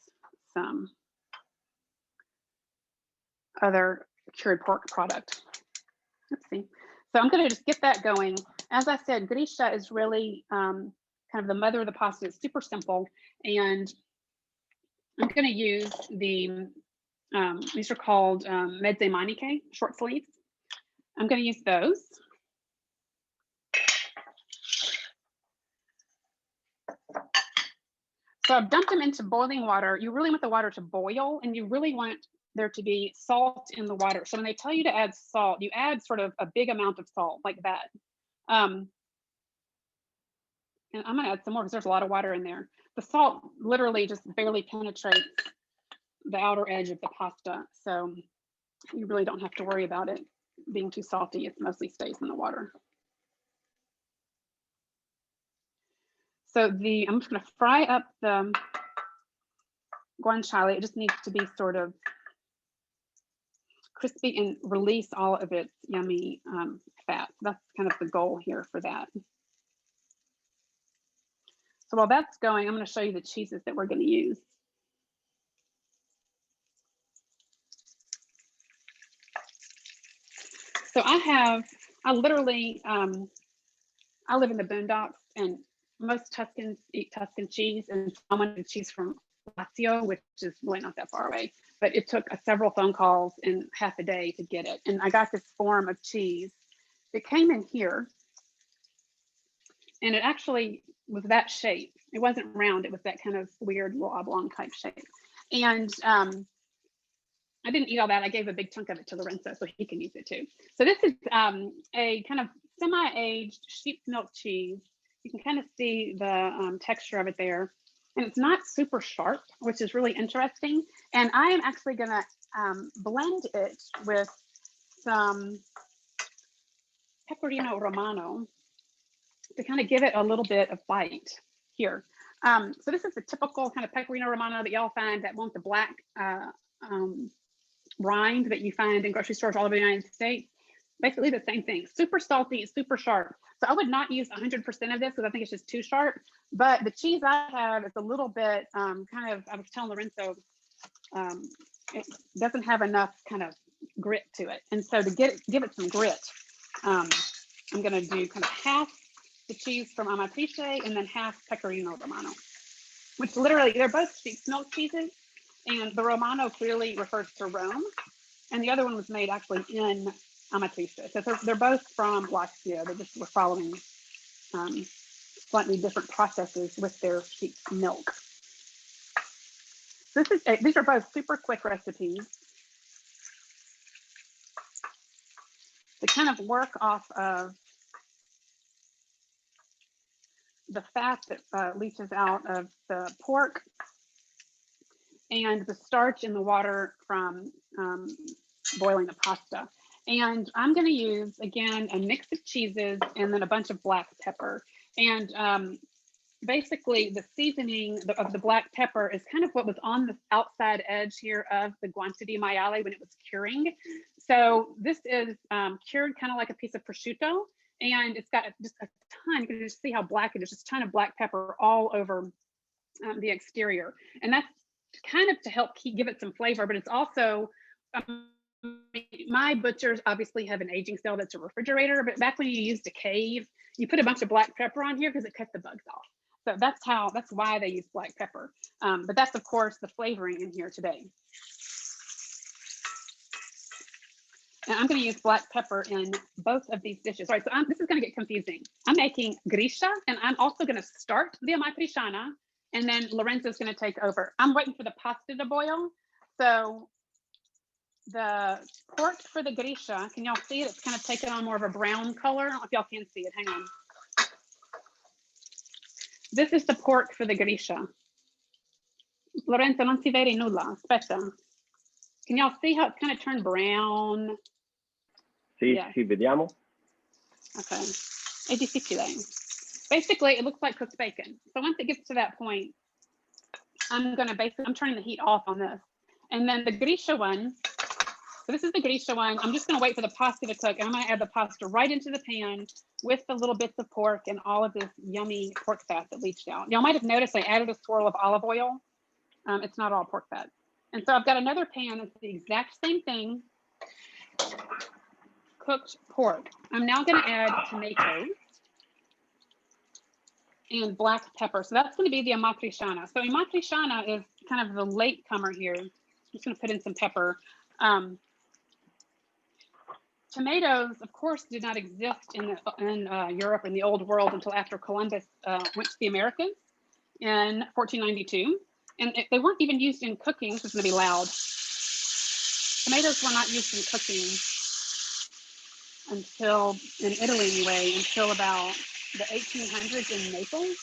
some other cured pork product. Let's see. So I'm going to just get that going. As I said, gricia is really kind of the mother of the pasta. It's super simple. And I'm going to use the, these are called mezze maniche, short sleeves. I'm going to use those. So I've dumped them into boiling water. You really want the water to boil, and you really want there to be salt in the water. So when they tell you to add salt, you add sort of a big amount of salt like that. And I'm going to add some more because there's a lot of water in there. The salt literally just barely penetrates the outer edge of the pasta. So you really don't have to worry about it being too salty. It mostly stays in the water. So I'm just going to fry up the guanciale. It just needs to be sort of crispy and release all of its yummy fat. That's kind of the goal here for that. So while that's going, I'm going to show you the cheeses that we're going to use. So I literally, I live in the boondocks, and most Tuscans eat Tuscan cheese, and I wanted cheese from Lazio, which is really not that far away. But it took several phone calls and half a day to get it. And I got this form of cheese. It came in here, and it actually was that shape. It wasn't round. It was that kind of weird little oblong type shape. And I didn't eat all that. I gave a big chunk of it to Lorenzo so he can use it too. So this is a kind of semi-aged sheep's milk cheese. You can kind of see the texture of it there. And it's not super sharp, which is really interesting. And I am actually gonna blend it with some pecorino romano to kind of give it a little bit of bite here. So this is the typical kind of pecorino romano that y'all find that wants the black rind that you find in grocery stores all over the United States. Basically the same thing, super salty, super sharp. So I would not use 100% of this because I think it's just too sharp. But the cheese I have is a little bit kind of, I was telling Lorenzo, it doesn't have enough kind of grit to it. And so to give it some grit, I'm going to do kind of half the cheese from amatriciana and then half pecorino romano, which literally, they're both sheep's milk cheeses. And the Romano clearly refers to Rome. And the other one was made actually in amatriciana. So they're both from Lazio. They just were following slightly different processes with their sheep's milk. These are both super quick recipes. They kind of work off of the fat that leaches out of the pork and the starch in the water from boiling the pasta. And I'm going to use, again, a mix of cheeses and then a bunch of black pepper. And basically the seasoning of the black pepper is kind of what was on the outside edge here of the guancia di maiale when it was curing. So this is cured kind of like a piece of prosciutto, and it's got just a ton, you can just see how black it is, just a ton of black pepper all over the exterior. And that's kind of to help give it some flavor, but it's also, my butchers obviously have an aging cell that's a refrigerator, but back when you used a cave, you put a bunch of black pepper on here because it cut the bugs off. So that's why they use black pepper. But that's of course the flavoring in here today. And I'm going to use black pepper in both of these dishes. All right, so this is going to get confusing. I'm making gricia, and I'm also going to start the amatriciana, and then Lorenzo's going to take over. I'm waiting for the pasta to boil. So the pork for the gricia, can y'all see it? It's kind of taken on more of a brown color. I don't know if y'all can see it. Hang on. This is the pork for the gricia. Lorenzo, non si vede nulla. Aspetta. Can y'all see how it's kind of turned brown? Sì, Yeah. sì, vediamo. Okay. È difficile. Basically, it looks like cooked bacon. So once it gets to that point, I'm turning the heat off on this. And then the gricia one, so this is the gricia one. I'm just going to wait for the pasta to cook, and I'm going to add the pasta right into the pan with the little bits of pork and all of this yummy pork fat that leached out. Y'all might have noticed I added a swirl of olive oil. It's not all pork fat. And so I've got another pan. It's the exact same thing. Cooked pork. I'm now going to add tomatoes and black pepper. So that's going to be the amatriciana. So amatriciana is kind of the late comer here. I'm just going to put in some pepper. Tomatoes, of course, did not exist in Europe in the old world until after Columbus went to the Americas in 1492. And they weren't even used in cooking. This is going to be loud. Tomatoes were not used in cooking until, in Italy anyway, until about the 1800s in Naples.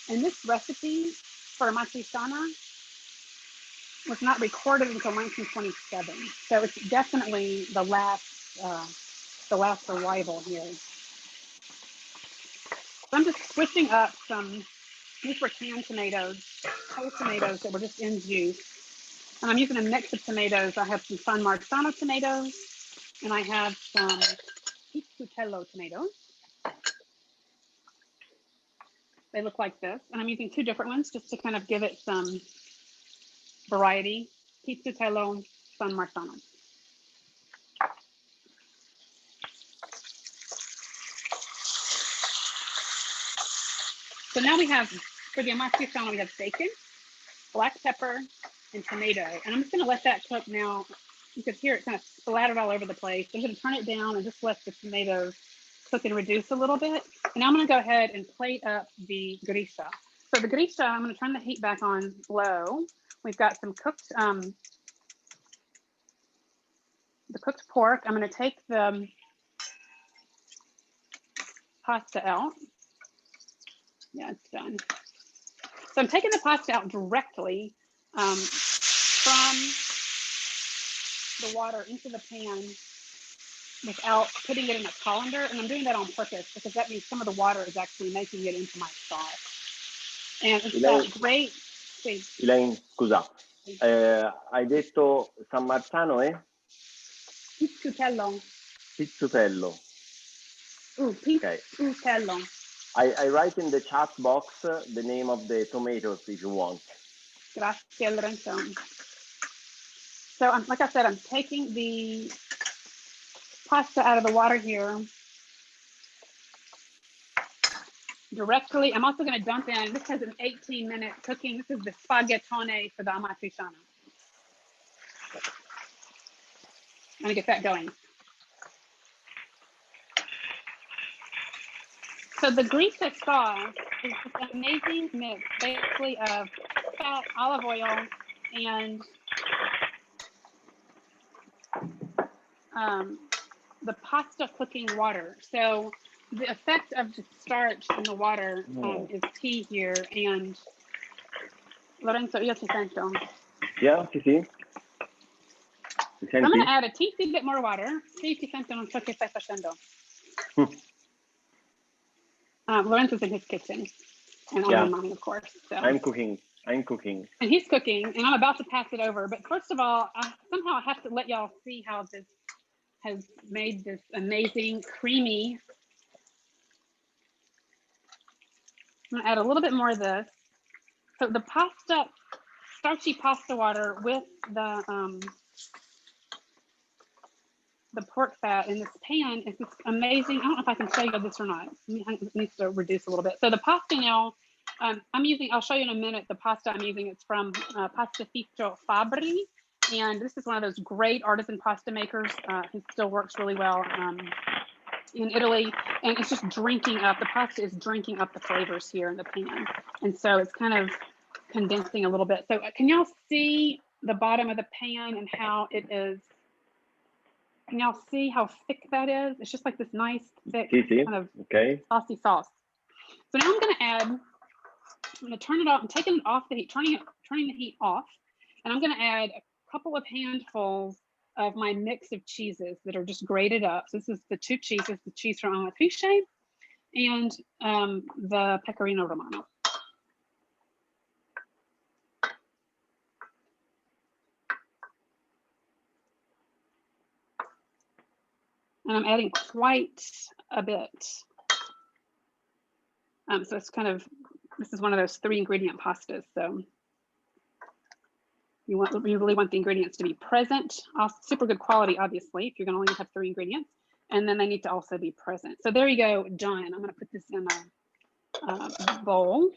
And this recipe for amatriciana was not recorded until 1927. So it's definitely the last arrival here. So I'm just switching up these were canned tomatoes, whole tomatoes that were just in juice. And I'm using a mix of tomatoes. I have some San Marzano tomatoes, and I have some Pizzutello tomatoes. They look like this. And I'm using two different ones just to kind of give it some variety. Pizzutello, San Marzano. So now we have, for the amatriciana, we have bacon, black pepper, and tomato. And I'm just going to let that cook now. You can hear it kind of splattered all over the place. I'm going to turn it down and just let the tomatoes cook and reduce a little bit. And now I'm going to go ahead and plate up the gricia. So the gricia, I'm going to turn the heat back on low. We've got some cooked, the cooked pork. I'm going to take the pasta out. Yeah, it's done. So I'm taking the pasta out directly from the water into the pan without putting it in a colander. And I'm doing that on purpose because that means some of the water is actually making it into my sauce. And it's got great. Elaine, scusa, hai detto San Marzano e? Pizzutello. Pizzutello. Pizzutello. Okay. I write in the chat box the name of the tomatoes if you want. Grazie, Lorenzo. So like I said, I'm taking the pasta out of the water here directly. I'm also going to dump in, this has an 18-minute cooking. This is the spaghettone for the amatriciana. I'm going to get that going. So the gricia sauce is this amazing mix, basically of fat, olive oil, and the pasta cooking water. So the effect of the starch in the water is key here. And Lorenzo, io ti sento. Yeah, sì. I'm going to add a teensy bit more water. Sì, ti sento, non so che stai facendo. Lorenzo's in his kitchen, and I'm in mine, of course. So. I'm cooking. And he's cooking, and I'm about to pass it over. But first of all, somehow I have to let y'all see how this has made this amazing, creamy. I'm gonna add a little bit more of this. So the pasta, starchy pasta water with the pork fat in this pan is this amazing. I don't know if I can show you this or not. It needs to reduce a little bit. So the pasta now, I'll show you in a minute the pasta I'm using. It's from Pastificio Fabbri. And this is one of those great artisan pasta makers who still works really well in Italy. And it's just drinking up, the pasta is drinking up the flavors here in the pan. And so it's kind of condensing a little bit. So can y'all see the bottom of the pan and how it is? Can y'all see how thick that is? It's just like this nice, thick kind of saucy sauce. So now I'm going to turn it off. I'm taking it off the heat, turning the heat off. And I'm going to add a couple of handfuls of my mix of cheeses that are just grated up. So this is the two cheeses, the cheese from Amatrice and the Pecorino Romano. And I'm adding quite a bit. So it's kind of, this is one of those 3 ingredient pastas. So you really want the ingredients to be present. Super good quality, obviously, if you're going to only have 3 ingredients. And then they need to also be present. So there you go, done. I'm going to put this in a bowl.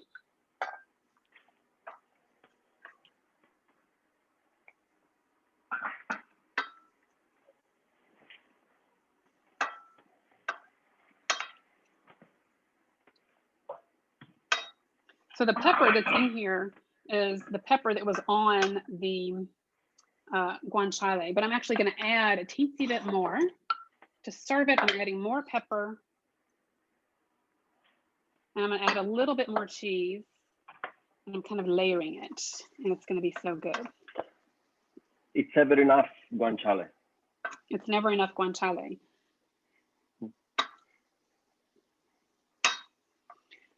So the pepper that's in here is the pepper that was on the guanciale, but I'm actually going to add a teensy bit more. To serve it, I'm adding more pepper. And I'm going to add a little bit more cheese. And I'm kind of layering it. And it's going to be so good. It's never enough guanciale. It's never enough guanciale.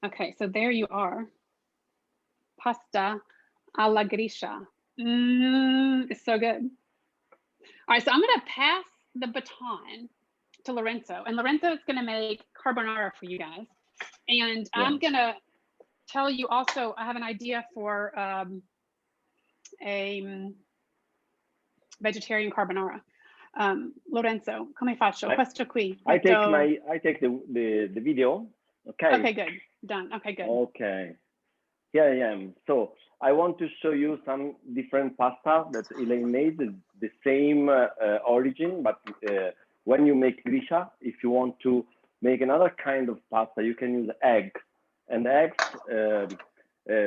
Okay, so there you are. Pasta alla gricia. It's so good. All right, so I'm going to pass the baton to Lorenzo, and Lorenzo is going to make carbonara for you guys. And I'm going to tell you also, I have an idea for a vegetarian carbonara. Lorenzo, come faccio? Questo qui. I take the video. Okay. Okay, good. Done. Okay, good. Okay. Here I am. So I want to show you some different pasta that Elaine made, the same origin, but when you make gricia, if you want to make another kind of pasta, you can use egg. And eggs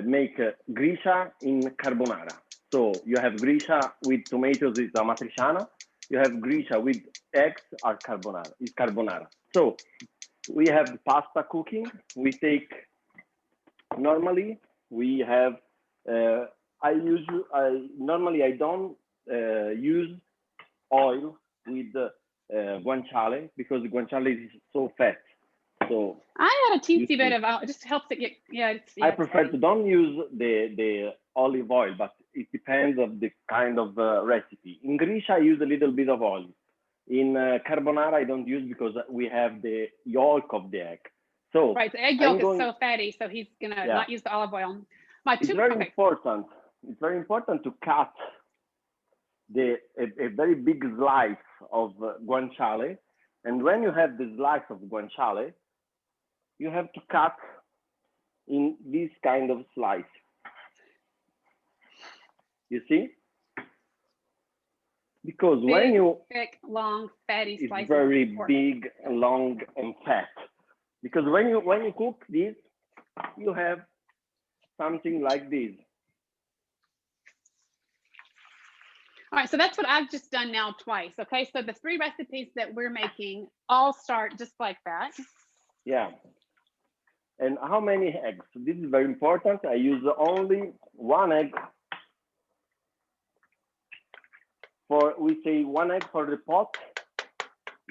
make gricia in carbonara. So you have gricia with tomatoes, it's amatriciana. You have gricia with eggs, are carbonara. It's carbonara. So we have pasta cooking. We take, normally we have, normally I don't use oil with guanciale because guanciale is so fat. So I had a teensy bit of it just helps it get I prefer to don't use the olive oil, but it depends of the kind of recipe. In gricia I use a little bit of oil. In carbonara I don't use because we have the yolk of the egg. So right, the egg yolk is so fatty, so he's gonna not use the olive oil. It's very important. It's very important to cut a very big slice of guanciale, and when you have the slice of guanciale, you have to cut in this kind of slice. You see? Because big, when you thick, long, fatty slices, it's very big, long, and fat. Because when you cook this, you have something like this. All right, so that's what I've just done now twice. Okay, so the 3 recipes that we're making all start just like that. Yeah. And how many eggs? This is very important. I use only 1 egg for, we say 1 egg for the pot.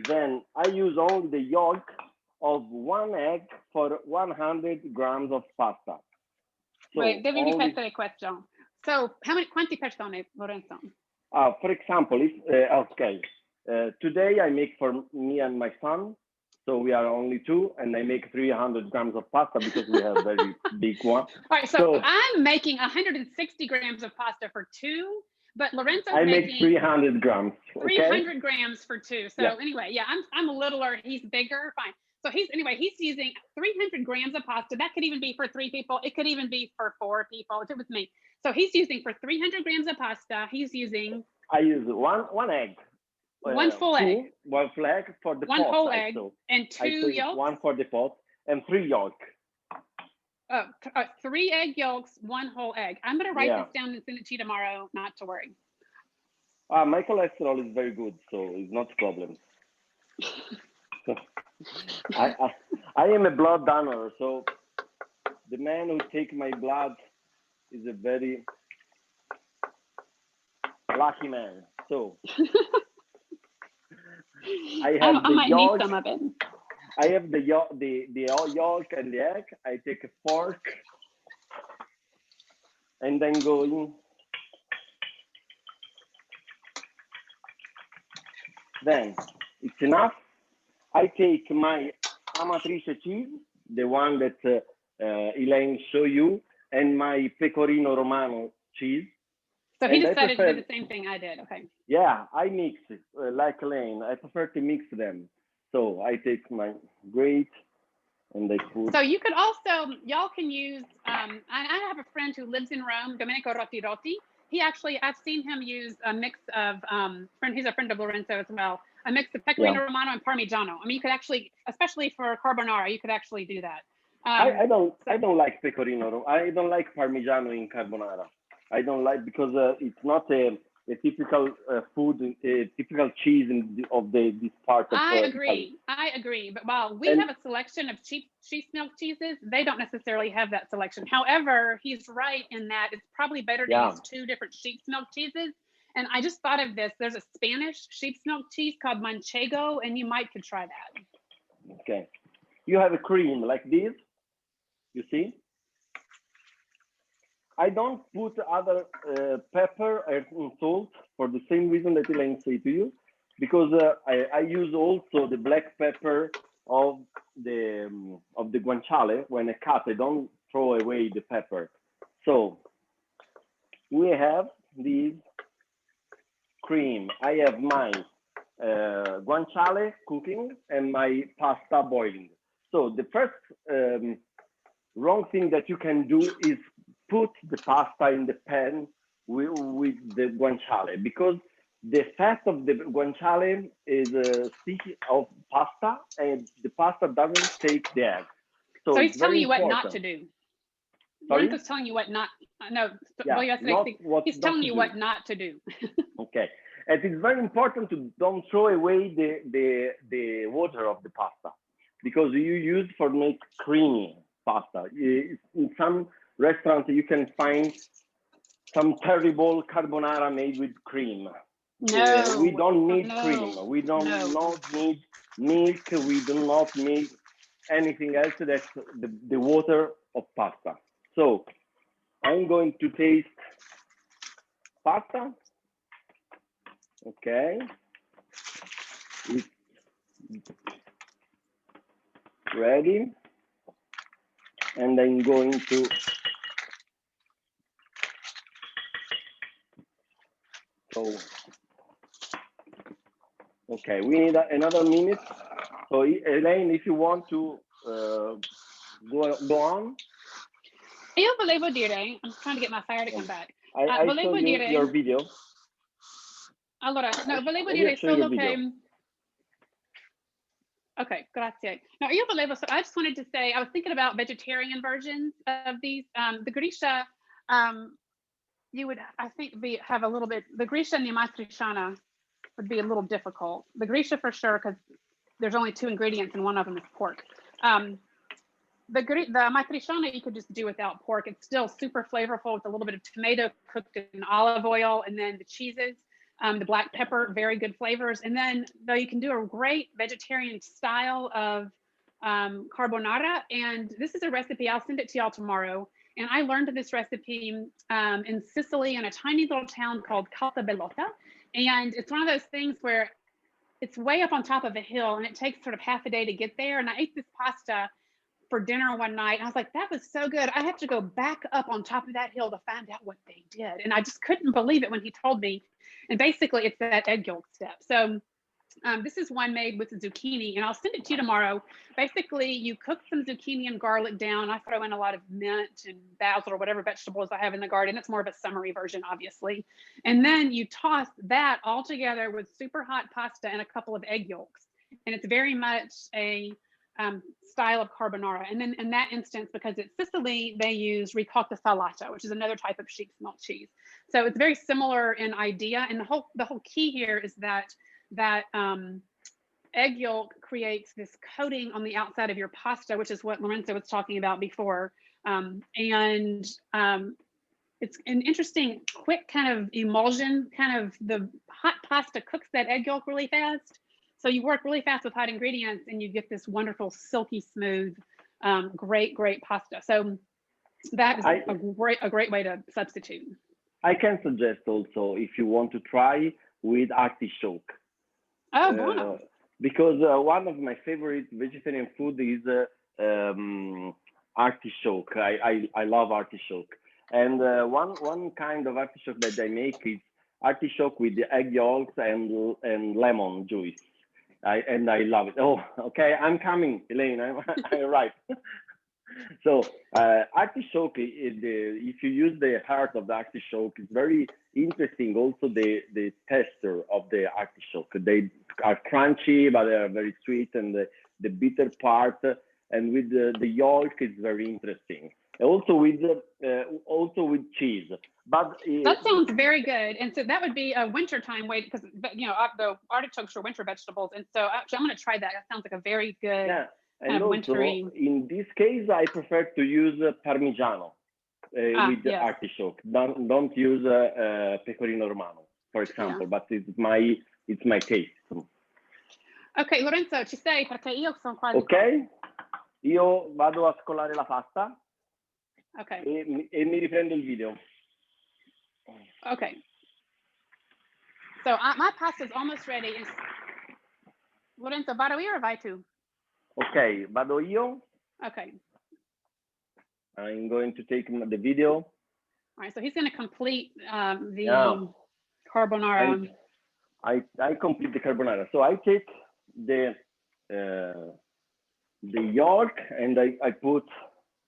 Then I use only the yolk of 1 egg for 100 grams of pasta. So wait, devi ripetere questo. So quanti persone, Lorenzo? For example, if, today I make for me and my son, so we are only 2, and I make 300 grams of pasta because we have very big one. All right, so I'm making 160 grams of pasta for 2, but Lorenzo's making 300 grams. Okay? 300 grams for 2. So anyway, I'm littler, he's bigger, fine. So he's using 300 grams of pasta. That could even be for 3 people. It could even be for 4 people if it was me. So he's using for 300 grams of pasta. He's using. I use one egg. 1 full egg. 1 full egg for the pot. 1 whole egg and 2 yolks. 1 for the pot and 3 yolk. 3 egg yolks, 1 whole egg. I'm going to write this down and send it to you tomorrow. Not to worry. My cholesterol is very good, so it's not a problem. I am a blood donor, so the man who takes my blood is a very lucky man. So I have I the might yolk. need some of it. I have the yolk and the egg. I take a fork and then go in. Then it's enough. I take my amatriciana cheese, the one that Elaine showed you, and my pecorino romano cheese. So he decided to do the same thing I did. Okay. Yeah, I mix it like Elaine. I prefer to mix them. So I take my grate and I put. So you could also, y'all can use, I have a friend who lives in Rome, Domenico Rotti. He actually, I've seen him use a mix of, he's a friend of Lorenzo as well, a mix of pecorino romano and parmigiano. I mean, you could actually, especially for carbonara, you could actually do that. I don't like pecorino. I don't like parmigiano in carbonara. I don't like, because it's not a typical food, a typical cheese of this part of I Italy. agree. But while we have a selection of cheap milk cheeses, they don't necessarily have that selection. However, he's right in that it's probably better to use two different sheep's milk cheeses. And I just thought of this. There's a Spanish sheep's milk cheese called manchego, and you could try that. Okay. You have a cream like this, you see? I don't put other pepper and salt for the same reason that Elaine said to you, because I use also the black pepper of the guanciale when I cut. I don't throw away the pepper. So we have this cream. I have my guanciale cooking and my pasta boiling. So the first wrong thing that you can do is put the pasta in the pan with the guanciale, because the fat of the guanciale is a stick of pasta, and the pasta doesn't take the egg. So he's telling you what not to do. Lorenzo's telling you what not. No, he's telling you what not to do. Okay, and it's very important to don't throw away the water of the pasta, because you use for make creamy pasta. In some restaurants you can find some terrible carbonara made with cream. No, we don't need cream. We don't need milk. We do not need anything else. That's the water of pasta. So I'm going to taste pasta. Okay. It's ready. And I'm going to okay, we need another minute. So Elaine, if you want to go on. Io volevo dire, I'm trying to get my fire to come back. I volevo show you dire, your video. Allora, no, volevo dire solo che. Okay, grazie. No, io volevo, so I just wanted to say, I was thinking about vegetarian versions of these. The gricia, you would, I think, have a little bit, the gricia and the amatriciana would be a little difficult. The gricia for sure, because there's only 2 ingredients and one of them is pork. The amatriciana you could just do without pork. It's still super flavorful with a little bit of tomato cooked in olive oil, and then the cheeses, the black pepper, very good flavors. And then though you can do a great vegetarian style of carbonara. And this is a recipe, I'll send it to y'all tomorrow. And I learned this recipe in Sicily in a tiny little town called Caltabellota. And it's one of those things where it's way up on top of a hill and it takes sort of half a day to get there. And I ate this pasta for dinner one night. And I was like, that was so good. I have to go back up on top of that hill to find out what they did. And I just couldn't believe it when he told me. And basically it's that egg yolk step. So this is one made with zucchini, and I'll send it to you tomorrow. Basically, you cook some zucchini and garlic down. I throw in a lot of mint and basil or whatever vegetables I have in the garden. It's more of a summery version, obviously. And then you toss that all together with super hot pasta and a couple of egg yolks. And it's very much a style of carbonara. And then in that instance, because it's Sicily, they use ricotta salata, which is another type of sheep's milk cheese. So it's very similar in idea. And the whole key here is that egg yolk creates this coating on the outside of your pasta, which is what Lorenzo was talking about before. It's an interesting, quick kind of emulsion, kind of the hot pasta cooks that egg yolk really fast. So you work really fast with hot ingredients and you get this wonderful, silky smooth, great pasta. So that is a great way to substitute. I can suggest also if you want to try with artichoke. Oh, bueno. Because one of my favorite vegetarian food is artichoke. I love artichoke. And one kind of artichoke that I make is artichoke with the egg yolks and lemon juice. And I love it. Oh, okay, I'm coming, Elaine. I'm right. So artichoke, if you use the heart of the artichoke, it's very interesting. Also, the texture of the artichoke. They are crunchy, but they are very sweet, and the bitter part. And with the yolk, it's very interesting. Also with cheese. But that sounds very good. And so that would be a wintertime way, because you know the artichokes are winter vegetables. And so actually, I'm going to try that. That sounds like a very good. Yeah. And also, wintry. In this case, I prefer to use Parmigiano with the artichoke. Don't use Pecorino Romano, for example. But it's my taste. Ok, Lorenzo, ci sei? Perché io sono quasi. Ok, io vado a scolare la pasta. Ok. E mi riprendo il video. Okay. So my pasta is almost ready. Lorenzo, vado io or vai tu? Ok, vado io. Okay. I'm going to take the video. All right, so he's going to complete the carbonara. I complete the carbonara. So I take the yolk and I put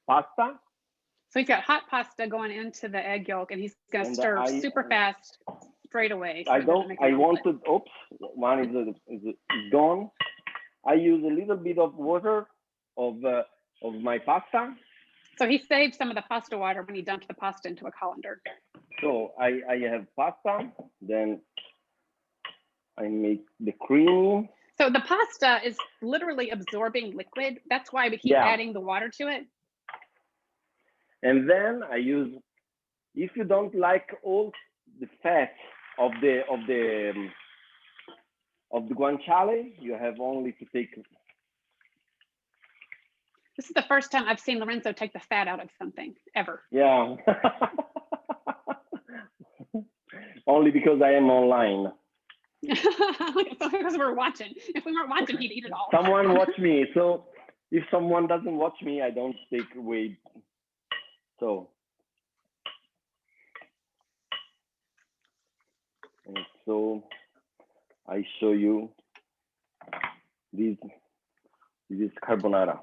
pasta. So he's got hot pasta going into the egg yolk, and he's going to stir super fast straight away. So oops, one is gone. I use a little bit of water of my pasta. So he saved some of the pasta water when he dumped the pasta into a colander. So I have pasta, then I make the cream. So the pasta is literally absorbing liquid. That's why we keep adding the water to it. And then I use, if you don't like all the fat of the guanciale, you have only to take. This is the first time I've seen Lorenzo take the fat out of something ever. Yeah. Only because I am online. Because we're watching. If we weren't watching, he'd eat it all. Someone watch me. So if someone doesn't watch me, I don't take away. So. And so I show you this is carbonara.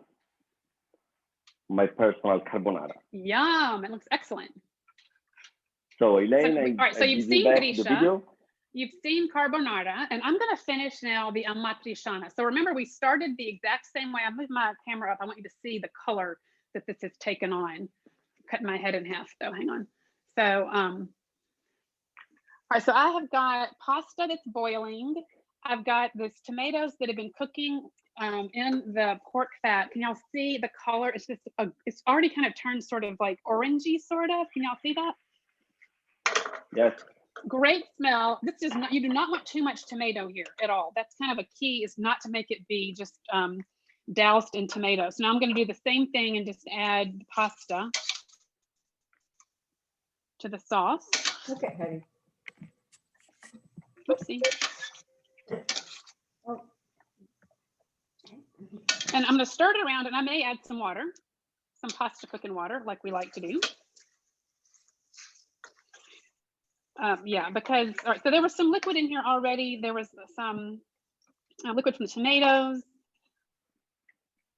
My personal carbonara. Yum, it looks excellent. So Elaine, all right, so you've seen gricia, you've seen carbonara, and I'm gonna finish now the amatriciana. So remember, we started the exact same way. I moved my camera up. I want you to see the color that this has taken on. I'm cutting my head in half though, hang on. So, all right, so I have got pasta that's boiling. I've got these tomatoes that have been cooking in the pork fat. Can y'all see the color? It's just, it's already kind of turned sort of like orangey, sort of. Can y'all see that? Yes. Great smell. This is not, you do not want too much tomato here at all. That's kind of a key, is not to make it be just doused in tomatoes. So now I'm going to do the same thing and just add pasta to the sauce. Okay, honey. Oopsie. And I'm going to stir it around, and I may add some water, some pasta cooking water, like we like to do. Yeah, because, all right, so there was some liquid in here already. There was some liquid from the tomatoes,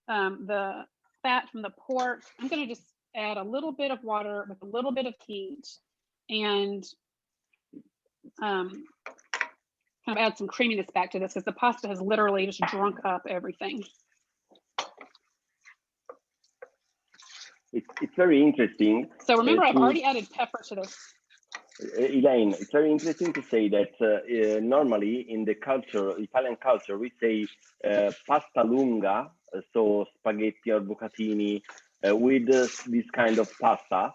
the fat from the pork. I'm going to just add a little bit of water with a little bit of heat, and kind of add some creaminess back to this, because the pasta has literally just drunk up everything. It's very interesting. So remember, I've already added pepper to this. Elaine, it's very interesting to say that normally in the culture, Italian culture, we say pasta lunga, so spaghetti or bucatini, with this kind of pasta,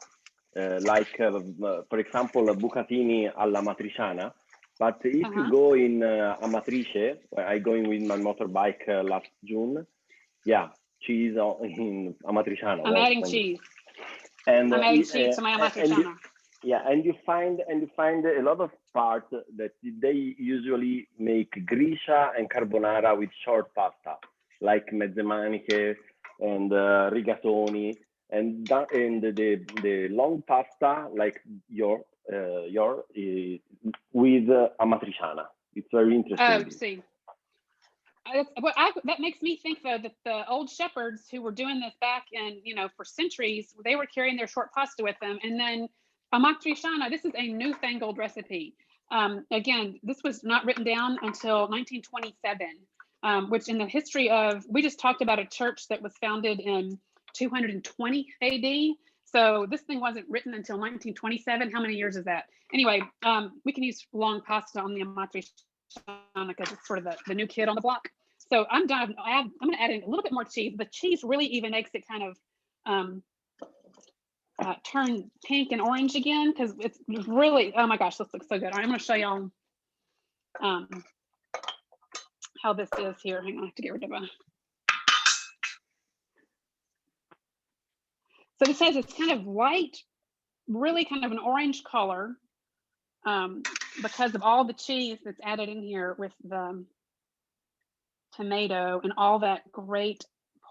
like, for example, bucatini alla matriciana. But if you go in Amatrice, where I going with my motorbike last June, yeah, cheese in Amatriciana. I'm adding cheese. And I'm adding cheese to my Amatriciana. And you find a lot of parts that they usually make gricia and carbonara with short pasta, like mezze maniche and rigatoni, and the long pasta like your with amatriciana. It's very interesting. Oh, see. That makes me think though that the old shepherds who were doing this back in, for centuries, they were carrying their short pasta with them. And then amatriciana, this is a newfangled recipe. Again, this was not written down until 1927, which in the history of, we just talked about a church that was founded in 220 AD. So this thing wasn't written until 1927. How many years is that? Anyway, we can use long pasta on the amatriciana because it's sort of the new kid on the block. So I'm done. I'm going to add in a little bit more cheese. The cheese really even makes it kind of turn pink and orange again, because it's really, oh my gosh, this looks so good. I'm going to show y'all how this is here. Hang on, I have to get rid of a. So this has this kind of light, really kind of an orange color because of all the cheese that's added in here with the tomato and all that great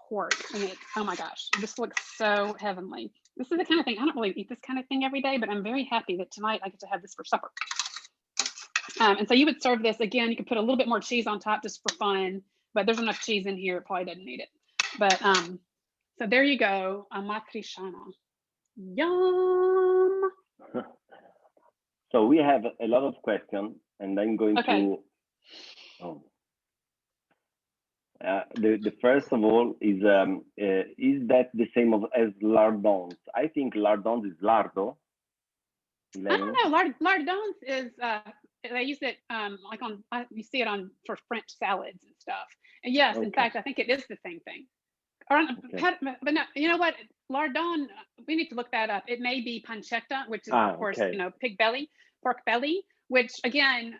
pork. And oh my gosh, this looks so heavenly. This is the kind of thing, I don't really eat this kind of thing every day, but I'm very happy that tonight I get to have this for supper. And so you would serve this, again, you could put a little bit more cheese on top just for fun, but there's enough cheese in here, it probably doesn't need it. But so there you go, amatriciana. Yum. So we have a lot of questions, and I'm going to. The first of all is that the same as lardons? I think lardons is lardo. I don't know. Lardons is they use it like on you see it on for French salads and stuff. And yes, in fact, I think it is the same thing. But no, you know what? Lardon, we need to look that up. It may be pancetta, which is of course pig belly, pork belly. Which again,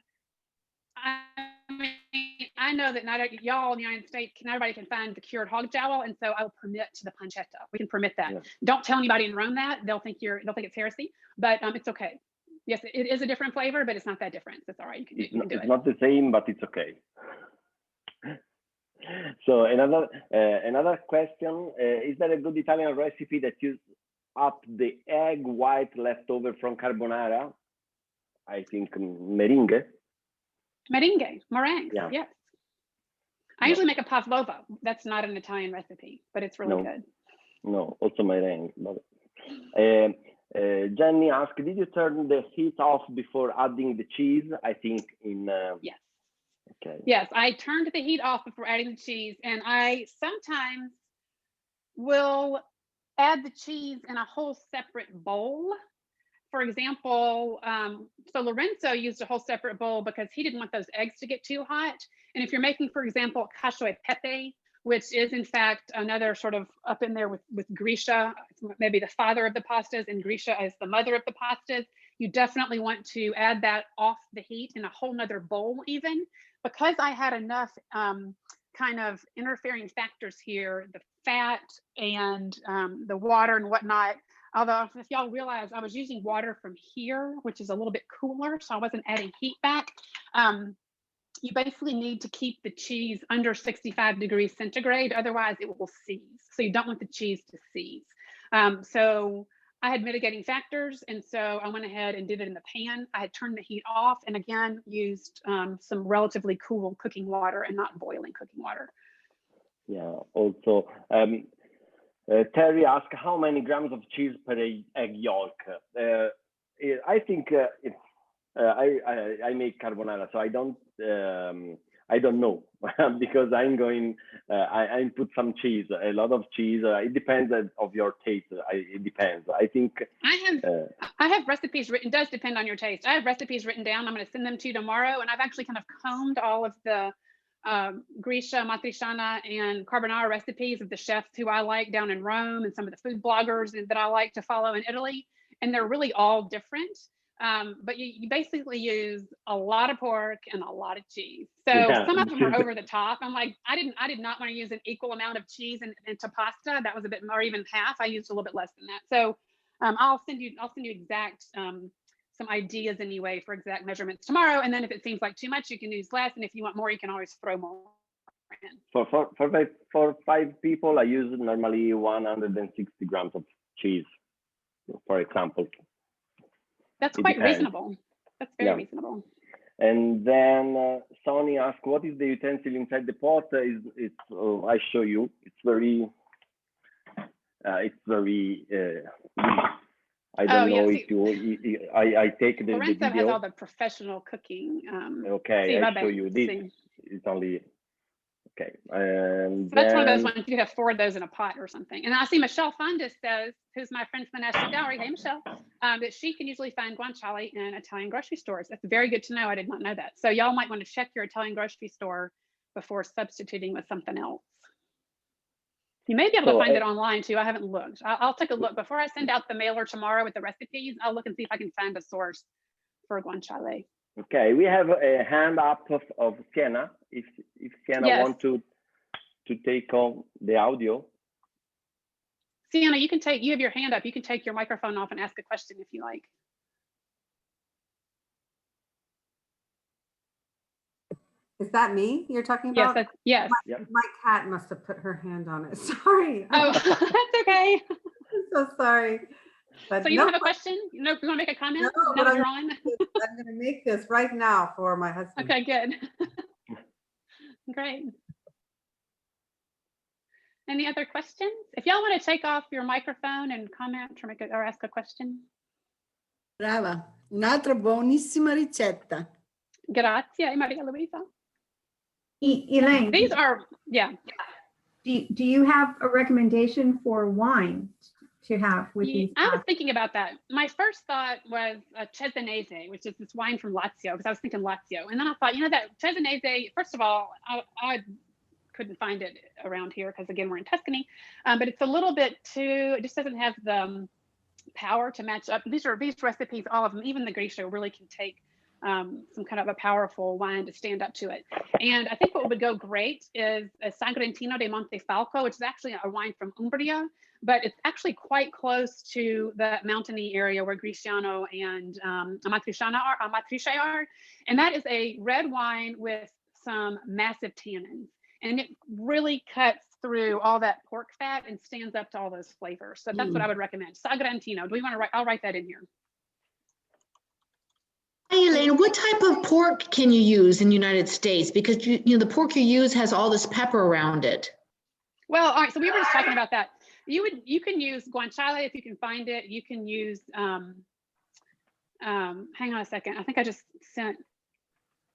I know that not y'all in the United States, everybody can find the cured hog jowl, and so I will permit to the pancetta. We can permit that. Yeah. Don't tell anybody in Rome that; they'll think it's heresy. But it's okay. Yes, it is a different flavor, but it's not that different. That's all right. You can do it. It's not the same, but it's okay. So another question: is there a good Italian recipe that uses up the egg white left over from carbonara? I think meringue. Meringue, yeah. Yes. I usually make a pavlova. That's not an Italian recipe, but it's really good. No, also meringue. Jenny asked, did you turn the heat off before adding the cheese? I think in... Yes. Okay. Yes, I turned the heat off before adding the cheese, and I sometimes will add the cheese in a whole separate bowl. For example, so Lorenzo used a whole separate bowl because he didn't want those eggs to get too hot. And if you're making, for example, cacio e pepe, which is in fact another sort of up in there with gricia, maybe the father of the pastas, and gricia as the mother of the pastas, you definitely want to add that off the heat in a whole nother bowl even. Because I had enough kind of interfering factors here, the fat and the water and whatnot. Although if y'all realize I was using water from here, which is a little bit cooler, so I wasn't adding heat back. You basically need to keep the cheese under 65 degrees centigrade, otherwise it will seize. So you don't want the cheese to seize. So I had mitigating factors, and so I went ahead and did it in the pan. I had turned the heat off, and again, used some relatively cool cooking water and not boiling cooking water. Yeah, also, Terry asked, how many grams of cheese per egg yolk? I think I make carbonara, so I don't know because I'm going. I put some cheese, a lot of cheese. It depends of your taste. It depends. I think I have recipes written. It does depend on your taste. I have recipes written down. I'm going to send them to you tomorrow, and I've actually kind of combed all of the gricia, amatriciana, and carbonara recipes of the chefs who I like down in Rome, and some of the food bloggers that I like to follow in Italy, and they're really all different. But you basically use a lot of pork and a lot of cheese. So Yeah. some of them are over the top. I'm like, I did not want to use an equal amount of cheese into pasta. That was a bit more, even half. I used a little bit less than that. So I'll send you exact some ideas anyway for exact measurements tomorrow. And then if it seems like too much, you can use less. And if you want more, you can always throw more in. For 5 people, I use normally 160 grams of cheese, for example. That's quite reasonable. That's very reasonable. And then Sonny asked, what is the utensil inside the pot? I show you. It's very. I don't know if you. I take the Lorenzo video. has all the professional cooking. Okay, I show you. This is only. Okay, and so that's one of those ones you have 4 of those in a pot or something. And I see Michelle Fondas says, who's my friend from the National Gallery, hey Michelle, that she can usually find guanciale in Italian grocery stores. That's very good to know. I did not know that. So y'all might want to check your Italian grocery store before substituting with something else. You may be able to find it online too. I haven't looked. I'll take a look before I send out the mailer tomorrow with the recipes. I'll look and see if I can find a source for guanciale. Okay, we have a hand up of Sienna. If Sienna wants to take on the audio. Sienna, you have your hand up. You can take your microphone off and ask a question if you like. Is that me you're talking about? Yes. My cat must have put her hand on it. Sorry. Oh, that's okay. I'm so sorry. But so you don't have a question? No, you want to make a comment? No, you're on? I'm going to make this right now for my husband. Okay, good. Great. Any other questions? If y'all want to take off your microphone and comment or ask a question. Brava, un'altra buonissima ricetta. Grazie, Maria Luisa. Elaine, these are, do you have a recommendation for wine to have with these? I was thinking about that. My first thought was Cesanese, which is this wine from Lazio, because I was thinking Lazio. And then I thought, that Cesanese, first of all, I couldn't find it around here because, again, we're in Tuscany. But it's a little bit it just doesn't have the power to match up. These recipes, all of them, even the gricia, really can take some kind of a powerful wine to stand up to it. And I think what would go great is a San Grentino di Monte Falco, which is actually a wine from Umbria, but it's actually quite close to the mountainy area where Griciano and amatriciana are. And that is a red wine with some massive tannins. And it really cuts through all that pork fat and stands up to all those flavors. So that's what I would recommend. San Grentino. Do we want to write? I'll write that in here. Hey, Elaine, what type of pork can you use in the United States? Because the pork you use has all this pepper around it. Well, all right. So we were just talking about that. You can use guanciale if you can find it. You can use. Hang on a second. I think I just sent.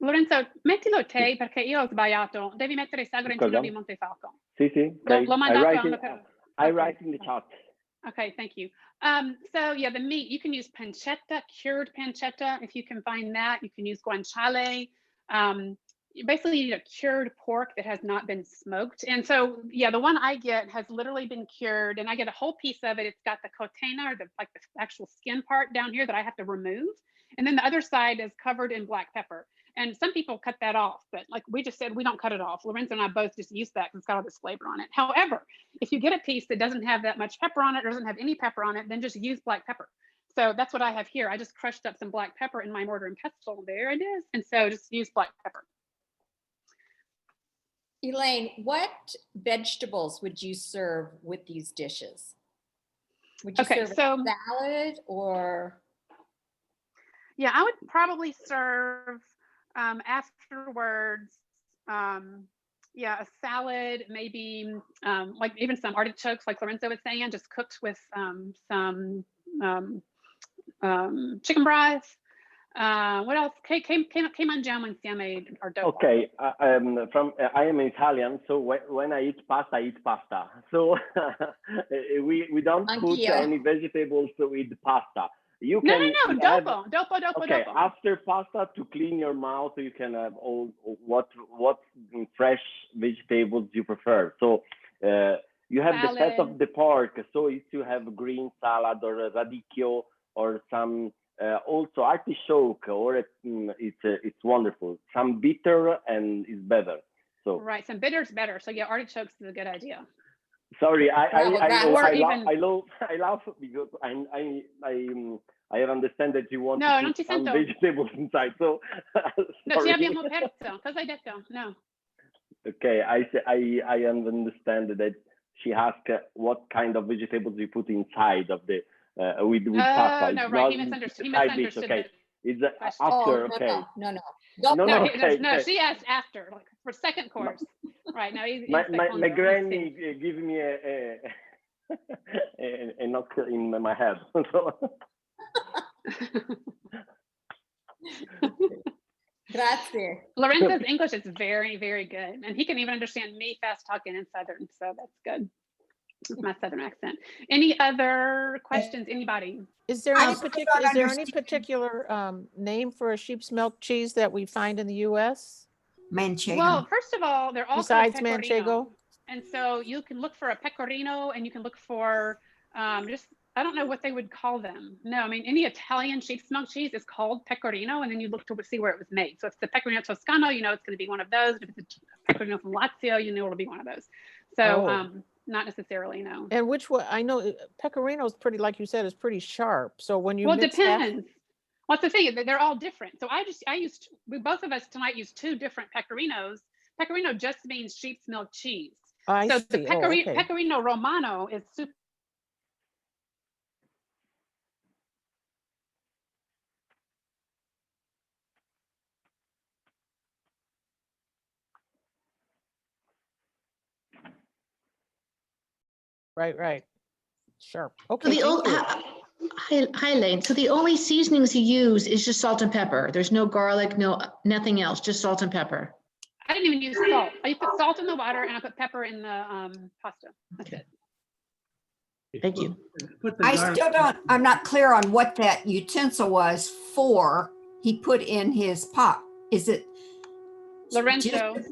Lorenzo, mettilo te perché io ho sbagliato. Devi mettere San Grentino di Montefalco. Sì. L'ho mandato. I write in the chat. Okay, thank you. So the meat, you can use pancetta, cured pancetta. If you can find that, you can use guanciale. Basically, you need a cured pork that has not been smoked. And so, the one I get has literally been cured, and I get a whole piece of it. It's got the cotena, or the actual skin part down here that I have to remove. And then the other side is covered in black pepper. And some people cut that off, but like we just said, we don't cut it off. Lorenzo and I both just use that because it's got all this flavor on it. However, if you get a piece that doesn't have that much pepper on it, or doesn't have any pepper on it, then just use black pepper. So that's what I have here. I just crushed up some black pepper in my mortar and pestle. There it is. And so just use black pepper. Elaine, what vegetables would you serve with these dishes? Would you serve a salad or? Yeah, I would probably serve afterwards, a salad, maybe like even some artichokes, like Lorenzo was saying, just cooked with some chicken breast. What else? Che mangiamo insieme our dough? Okay, I am Italian, so when I eat pasta. So we don't put any vegetables with pasta. You can dopo. Okay, after pasta, to clean your mouth, you can have all what fresh vegetables you prefer. So you have the fat of the pork. So if you have green salad or radicchio or some also artichoke, or it's wonderful. Some bitter and it's better. So right, some bitter is better. So yeah, artichokes is a good idea. Sorry, I laugh because I understand that you want to put some vegetables inside. So no, ci abbiamo perso. Cosa hai detto? No. Okay, I understand that she asked what kind of vegetables you put inside of the with pasta. No, right. He misunderstood. He misunderstood. Okay. It's after. No, okay. No. She asked after, like for second course. Right now, my granny gave me a knock in my head. Grazie. Lorenzo's English is very, very good, and he can even understand me fast talking in Southern, so that's good. With my Southern accent. Any other questions? Anybody? Is there any particular name for a sheep's milk cheese that we find in the U.S.? Manchego. Well, first of all, they're all besides pecorino. Manchego. And so you can look for a pecorino, and you can look for just, I don't know what they would call them. No, I mean, any Italian sheep's milk cheese is called pecorino, and then you look to see where it was made. So if it's the pecorino Toscano, you know it's going to be one of those. If it's a pecorino from Lazio, you know it'll be one of those. So not necessarily, no. And which one? I know pecorino is pretty, like you said, is pretty sharp. So when you it depends. What's the thing? They're all different. So both of us tonight used two different pecorinos. Pecorino just means sheep's milk cheese. The pecorino romano is super. Right. Sharp. Okay. So hi, Lane. So the only seasonings you use is just salt and pepper. There's no garlic, nothing else, just salt and pepper. I didn't even use salt. I put salt in the water and I put pepper in the pasta. That's it. Thank you. I'm not clear on what that utensil was for. He put in his pot. Is it? Lorenzo. It's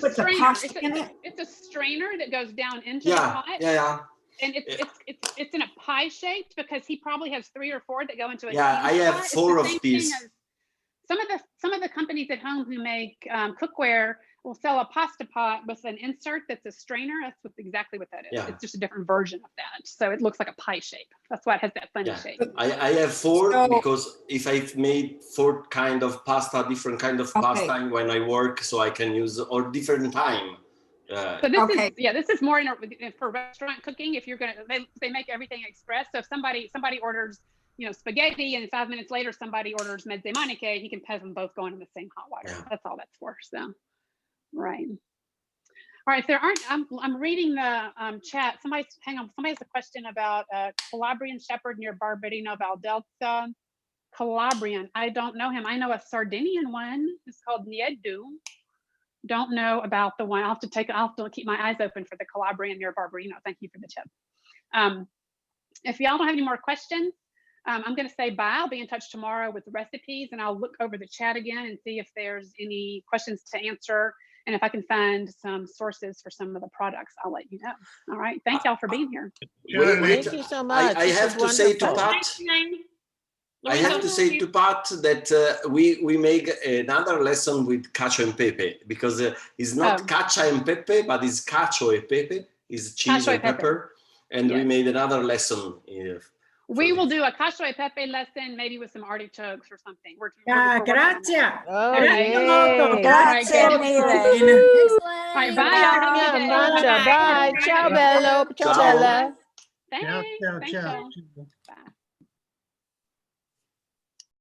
a strainer. It's a strainer that goes down into the pot. Yeah. And it's in a pie shaped because he probably has 3 or 4 that go into a I have 4 of these. Some of the companies at home who make cookware will sell a pasta pot with an insert that's a strainer. That's exactly what that is. Yeah. It's just a different version of that. So it looks like a pie shape. That's why it has that funny shape. I have 4 because if I've made 4 kind of pasta, different kind of pasta when I work, so I can use or different time. So this is more for restaurant cooking. If you're they make everything express. So if somebody orders, spaghetti, and 5 minutes later somebody orders mezze maniche, he can have them both going in the same hot water. That's all that's for. So, right. All right. If there aren't, I'm reading the chat. Somebody has a question about Calabrian shepherd near Barberino Valdelsa. Calabrian. I don't know him. I know a Sardinian one. It's called Niedu. Don't know about the one. I'll have to keep my eyes open for the Calabrian near Barberino. Thank you for the tip. If y'all don't have any more questions, I'm going to say bye. I'll be in touch tomorrow with the recipes, and I'll look over the chat again and see if there's any questions to answer. And if I can find some sources for some of the products, I'll let you know. All right. Thank y'all for being here. Thank you so much. I have to say to Pat that we make another lesson with cacio and pepe, because it's not cacio and pepe, but it's cacio e pepe, it's cheese and pepper. And we made another lesson. We will do a cacio e pepe lesson, maybe with some artichokes or something. Grazie. Grazie mille. Bye. Bye. Ciao bello. Ciao bella. Thanks. Ciao.